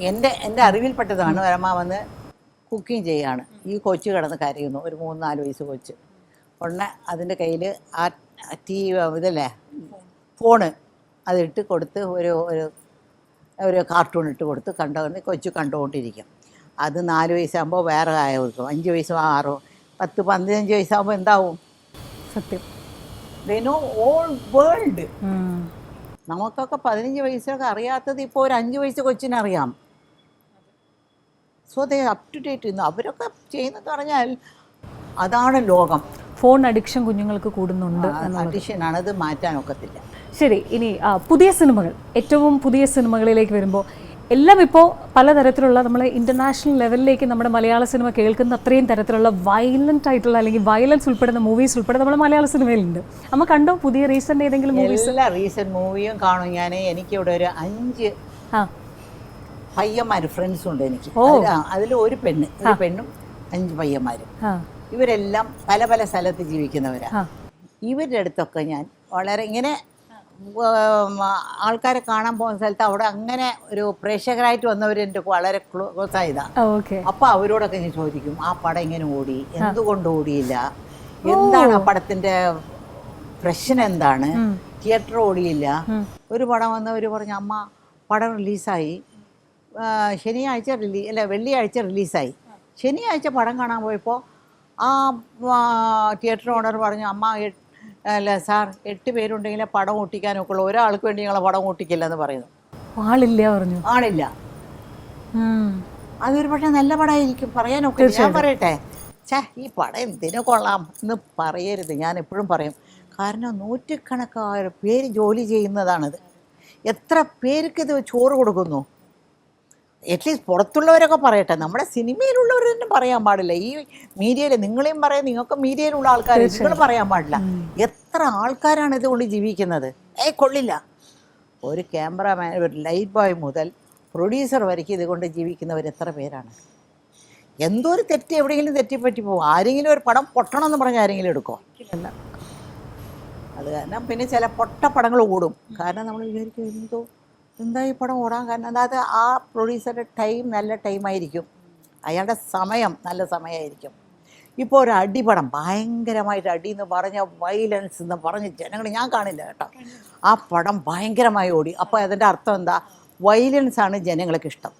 എൻ്റെ അറിവിൽപ്പെട്ടതാണ്. ഒരമ്മ വന്ന് കുക്കിംഗ് ചെയ്യാണ്. ഈ കൊച്ചു കിടന്ന് കരയുന്നു, ഒരു 3-4 വയസ്സ് കൊച്ച്. ഉടനെ അതിൻ്റെ കയ്യിൽ ആ ഇതല്ലേ ഫോണ് അതിട്ട് കൊടുത്ത് ഒരു കാർട്ടൂൺ ഇട്ട് കൊടുത്ത് കൊച്ചു കണ്ടുകൊണ്ടിരിക്കും. അത് 4 വയസ്സാകുമ്പോൾ വേറെ ആയ കൊടുക്കും. 5 വയസ്സോ 6, 10, 15 വയസ്സാകുമ്പോൾ എന്താവും? സത്യം, ദേ നോ ഓൾ വേൾഡ്. നമുക്കൊക്കെ 15 വയസ്സൊക്കെ അറിയാത്തത് ഇപ്പോൾ ഒരു 5 വയസ്സ് കൊച്ചിനറിയാം. So they up to date. ഇന്ന് അവരൊക്കെ ചെയ്യുന്നതെന്ന് പറഞ്ഞാൽ അതാണ് ലോകം. ഫോൺ അഡിക്ഷൻ കുഞ്ഞുങ്ങൾക്ക് കൂടുന്നുണ്ട്. അഡിക്ഷനാണ്, അത് മാറ്റാനൊക്കത്തില്ല. ശരി, ഇനി പുതിയ സിനിമകൾ, ഏറ്റവും പുതിയ സിനിമകളിലേക്ക് വരുമ്പോൾ എല്ലാം ഇപ്പോൾ പലതരത്തിലുള്ള നമ്മൾ ഇൻ്റർനാഷണൽ ലെവലിലേക്ക് നമ്മുടെ മലയാള സിനിമ കേൾക്കുന്ന അത്രയും തരത്തിലുള്ള വയലൻ്റ് ആയിട്ടുള്ള അല്ലെങ്കിൽ വയലൻസ് ഉൾപ്പെടുന്ന മൂവീസ് ഉൾപ്പെടെ നമ്മുടെ മലയാള സിനിമയിലുണ്ട്. നമ്മൾ കണ്ടോ പുതിയ റീസെൻ്റ് ഏതെങ്കിലും മൂവീസ്? എല്ലാ റീസെൻറ്റ് മൂവിയും കാണും ഞാൻ. എനിക്കിവിടെ ഒരു 5 പയ്യന്മാർ ഫ്രണ്ട്സ് ഉണ്ട് എനിക്ക്. അതിൽ ഒരു പെണ്ണും 5 പയ്യന്മാരും. ഇവരെല്ലാം പല പല സ്ഥലത്ത് ജീവിക്കുന്നവരാണ്. ഇവരുടെ അടുത്തൊക്കെ ഞാൻ വളരെ ഇങ്ങനെ ആൾക്കാരെ കാണാൻ പോകുന്ന സ്ഥലത്ത് അവിടെ അങ്ങനെ ഒരു പ്രേക്ഷകരായിട്ട് വന്നവരെൻ്റെ വളരെ ക്ലോസ് ആയതാണ്. അപ്പോൾ അവരോടൊക്കെ ഞാൻ ചോദിക്കും, ആ പടം ഇങ്ങനെ ഓടി, എന്തുകൊണ്ട് ഓടിയില്ല, എന്താണ് ആ പടത്തിൻ്റെ പ്രശ്നം, എന്താണ് തിയേറ്റർ ഓടിയില്ല. ഒരു പടം വന്നവർ പറഞ്ഞു, അമ്മ പടം റിലീസായി, വെള്ളിയാഴ്ച റിലീസായി. ശനിയാഴ്ച പടം കാണാൻ പോയപ്പോൾ ആ തിയേറ്റർ ഓണർ പറഞ്ഞു, അമ്മ അല്ല സാർ 8 പേരുണ്ടെങ്കിലേ പടം ഓട്ടിക്കാനൊക്കെ ഉള്ളൂ, ഒരാൾക്ക് വേണ്ടി ഞങ്ങളെ പടം ഓട്ടിക്കില്ല എന്ന് പറയുന്നു. ആളില്ല. അതൊരു പക്ഷേ നല്ല പടമായിരിക്കും, പറയാനൊക്കെ. ഞാൻ പറയട്ടെ, ഈ പടം എന്തിനു കൊള്ളാം എന്ന് പറയരുത്. ഞാൻ എപ്പോഴും പറയും, കാരണം 100കണക്കായ പേര് ജോലി ചെയ്യുന്നതാണിത്. എത്ര പേർക്ക് ഇത് ചോറ് കൊടുക്കുന്നു. അറ്റ്ലീസ്റ്റ് പുറത്തുള്ളവരൊക്കെ പറയട്ടെ, നമ്മുടെ സിനിമയിലുള്ളവർ തന്നെ പറയാൻ പാടില്ല. ഈ മീഡിയയിൽ നിങ്ങളെയും പറയാം, നിങ്ങൾക്ക് മീഡിയയിലുള്ള ആൾക്കാർ നിങ്ങൾ പറയാൻ പാടില്ല. എത്ര ആൾക്കാരാണ് ഇതുകൊണ്ട് ജീവിക്കുന്നത്? കൊള്ളില്ല. ഒരു ക്യാമറാമാൻ, ഒരു ലൈറ്റ് ബോയ് മുതൽ പ്രൊഡ്യൂസർ വരയ്ക്ക് ഇതുകൊണ്ട് ജീവിക്കുന്നവർ എത്ര പേരാണ്? എന്തോ ഒരു തെറ്റ് എവിടെയെങ്കിലും തെറ്റിപ്പറ്റി പോകും. ആരെങ്കിലും ഒരു പടം പൊട്ടണമെന്ന് പറഞ്ഞാൽ ആരെങ്കിലും എടുക്കുമോ? അത് കാരണം പിന്നെ ചില പൊട്ട പടങ്ങൾ ഓടും. കാരണം നമ്മൾ വിചാരിക്കും, എന്താ ഈ പടം ഓടാൻ കാരണം? അതായത് ആ പ്രൊഡ്യൂസറുടെ ടൈം നല്ല ടൈമായിരിക്കും, അയാളുടെ സമയം നല്ല സമയമായിരിക്കും. ഇപ്പോൾ ഒരു അടിപടം, ഭയങ്കരമായിട്ട് അടി എന്ന് പറഞ്ഞ വയലൻസ് എന്ന് പറഞ്ഞ് ജനങ്ങൾ, ഞാൻ കാണില്ല കേട്ടോ, ആ പടം ഭയങ്കരമായി ഓടി. അപ്പോൾ അതിൻ്റെ അർത്ഥം എന്താ? വയലൻസാണ് ജനങ്ങൾക്ക് ഇഷ്ടം.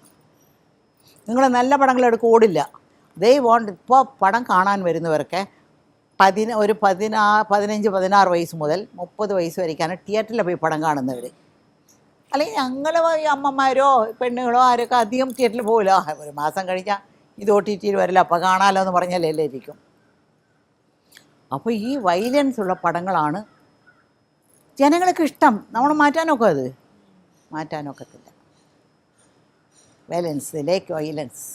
നിങ്ങൾ നല്ല പടങ്ങളെടുക്കും, ഓടില്ല. ദേ വോണ്ട്. ഇപ്പോൾ പടം കാണാൻ വരുന്നവരൊക്കെ 15-16 വയസ്സ് മുതൽ 30 വയസ്സ് വരയ്ക്കാണ് തിയേറ്ററിൽ പോയി പടം കാണുന്നവർ. അല്ലെങ്കിൽ ഞങ്ങൾ അമ്മമാരോ പെണ്ണുങ്ങളോ ആരൊക്കെ അധികം തിയേറ്ററിൽ പോകില്ല. ഒരു മാസം കഴിഞ്ഞാൽ ഇത് OTT വരില്ല, അപ്പോൾ കാണാമല്ലോ എന്ന് പറഞ്ഞാൽ എല്ലായിരിക്കും. അപ്പോൾ ഈ വയലൻസ് ഉള്ള പടങ്ങളാണ് ജനങ്ങൾക്ക് ഇഷ്ടം. നമ്മൾ മാറ്റാനൊക്കത്തില്ല. വയലൻസ്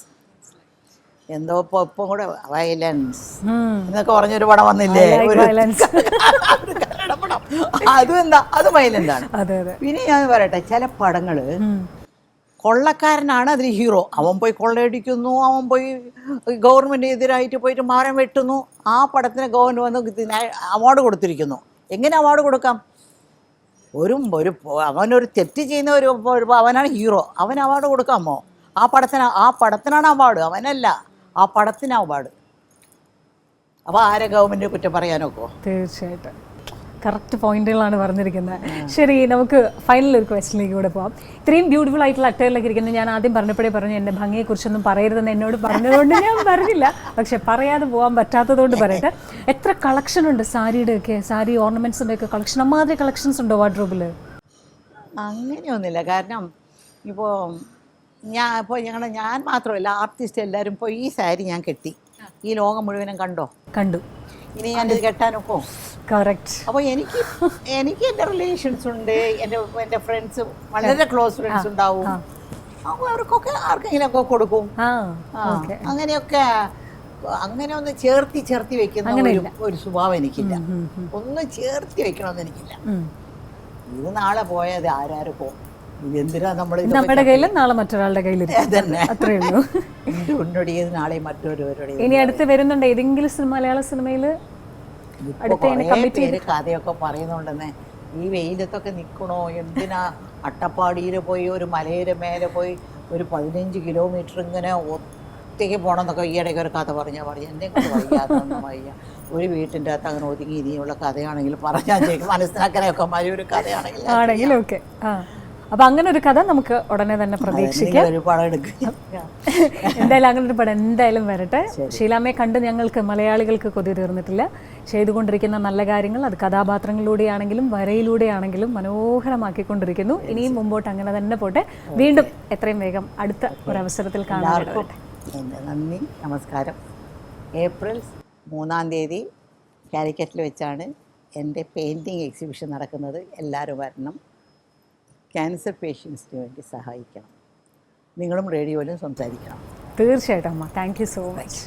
എന്തോ ഇപ്പം കൂടെ വയലൻസ് എന്നൊക്കെ പറഞ്ഞൊരു പടം വന്നില്ലേ, അതും എന്താ, അത് വയലൻ്റാണ്. പിന്നെ ഞാൻ പറയട്ടെ, ചില പടങ്ങൾ കൊള്ളക്കാരനാണ് അതിൽ ഹീറോ. അവൻ പോയി കൊള്ളയടിക്കുന്നു, അവൻ പോയി ഗവൺമെൻറ് എതിരായിട്ട് പോയിട്ട് മരം വെട്ടുന്നു. ആ പടത്തിന് ഗവൺമെൻറ് വന്ന് അവാർഡ് കൊടുത്തിരിക്കുന്നു. എങ്ങനെ അവാർഡ് കൊടുക്കാം? അവനൊരു തെറ്റ് ചെയ്യുന്ന അവനാണ് ഹീറോ, അവന് അവാർഡ് കൊടുക്കാമോ? ആ പടത്തിനാണ് അവാർഡ്, അവനല്ല, ആ പടത്തിന് അവാർഡ്. അപ്പോൾ ആരെ ഗവൺമെൻറ് കുറ്റം പറയാനൊക്കെ? തീർച്ചയായിട്ടും കറക്റ്റ് പോയിന്റുകളാണ് പറഞ്ഞിരിക്കുന്നത്. ശരി, നമുക്ക് ഫൈനൽ ഒരു ക്വസ്റ്റ്യനിലേക്ക് കൂടെ പോകാം. ഇത്രയും ബ്യൂട്ടിഫുൾ ആയിട്ടുള്ള അട്ടകളിലേക്ക് ഇരിക്കുന്നത് ഞാൻ ആദ്യം പറഞ്ഞപ്പോഴേ പറഞ്ഞു, എൻ്റെ ഭംഗിയെക്കുറിച്ചൊന്നും പറയരുതെന്ന് എന്നോട് പറഞ്ഞതുകൊണ്ട് ഞാൻ പറഞ്ഞില്ല. പക്ഷെ പറയാതെ പോകാൻ പറ്റാത്തതുകൊണ്ട് പറയട്ടെ, എത്ര കളക്ഷൻ ഉണ്ട് സാരിയുടെയൊക്കെ, സാരി ഓർണമെൻറ്റ്സിൻ്റെ ഒക്കെ കളക്ഷൻ? അമ്മാതിരി കളക്ഷൻസ് ഉണ്ടോ വാർഡ്രോബിൽ? അങ്ങനെയൊന്നുമില്ല. കാരണം ഇപ്പോൾ ഞാൻ മാത്രമല്ല, ആർട്ടിസ്റ്റ് എല്ലാവരും ഇപ്പോൾ ഈ സാരി ഞാൻ കെട്ടി, ഈ ലോകം മുഴുവനും കണ്ടു. ഇനി ഞാനിത് കെട്ടാനൊക്കെ കറക്റ്റ്. അപ്പോൾ എനിക്ക് എൻ്റെ റിലേഷൻസ് ഉണ്ട്, എൻ്റെ ഫ്രണ്ട്സ്, വളരെ ക്ലോസ് ഫ്രണ്ട്സ് ഉണ്ടാവും. അപ്പോൾ അവർക്കൊക്കെ ആർക്കെങ്കിലുമൊക്കെ കൊടുക്കും. അങ്ങനെയൊക്കെ അങ്ങനെ ഒന്ന് ചേർത്തി വെക്കുന്ന ഒരു സ്വഭാവം എനിക്കില്ല. ഒന്നും ചേർത്തി വെക്കണമെന്ന് എനിക്കില്ല. ഇത് നാളെ പോയത് ആരാർക്കോ, ഇതെന്തിനാ നമ്മൾ നമ്മുടെ കയ്യിലും നാളെ മറ്റൊരാളുടെ കയ്യിൽ തന്നെ അത്രേ ഉള്ളൂ. എൻ്റെ ഉന്നടിയത് നാളെ മറ്റൊരുവരുടെയും. ഇനി അടുത്ത് വരുന്നുണ്ട് ഏതെങ്കിലും മലയാള സിനിമയിൽ പേര് കഥയൊക്കെ പറയുന്നുണ്ടെന്നേ. ഈ വെയിലത്തൊക്കെ നിൽക്കണോ, എന്തിനാ അട്ടപ്പാടിയിൽ പോയി ഒരു മലയുടെ മേലെ പോയി ഒരു 15 കിലോമീറ്റർ ഇങ്ങനെ ഒറ്റയ്ക്ക് പോകണമെന്നൊക്കെ ഈയിടയ്ക്ക് ഒരു കഥ പറഞ്ഞു എന്തെങ്കിലും വയ്യാതൊന്നും വയ്യ. ഒരു വീട്ടിൻ്റെ അകത്ത് അങ്ങനെ ഒതുങ്ങി ഇനിയുള്ള കഥയാണെങ്കിൽ പറഞ്ഞാൽ മനസ്സിലാക്കാനൊക്കെ മതി. ഒരു കഥയാണെങ്കിൽ ഓക്കെ. അപ്പൊ അങ്ങനെ ഒരു കഥ നമുക്ക് ഉടനെ തന്നെ പ്രതീക്ഷിക്കാം. ഒരു പടം എടുക്കുക. എന്തായാലും അങ്ങനെ ഒരു പടം എന്തായാലും വരട്ടെ. ഷീലാമ്മയെ കണ്ട് ഞങ്ങൾക്ക് മലയാളികൾക്ക് കൊതി തീർന്നിട്ടില്ല. ചെയ്തുകൊണ്ടിരിക്കുന്ന നല്ല കാര്യങ്ങൾ അത് കഥാപാത്രങ്ങളിലൂടെയാണെങ്കിലും വരയിലൂടെയാണെങ്കിലും മനോഹരമാക്കിക്കൊണ്ടിരിക്കുന്നു. ഇനിയും മുമ്പോട്ട് അങ്ങനെ തന്നെ പോട്ടെ. വീണ്ടും എത്രയും വേഗം അടുത്ത ഒരവസരത്തിൽ കാണാൻ. നന്ദി, നമസ്കാരം. ഏപ്രിൽ 3-ാം തീയതി കാലിക്കറ്റിൽ വെച്ചാണ് എൻ്റെ പെയിൻറ്റിങ് എക്സിബിഷൻ നടക്കുന്നത്. എല്ലാവരും വരണം. ക്യാൻസർ പേഷ്യൻസിന് വേണ്ടി സഹായിക്കണം. നിങ്ങളും റേഡിയോയിലും സംസാരിക്കണം. തീർച്ചയായിട്ടും അമ്മ. Thank you so much.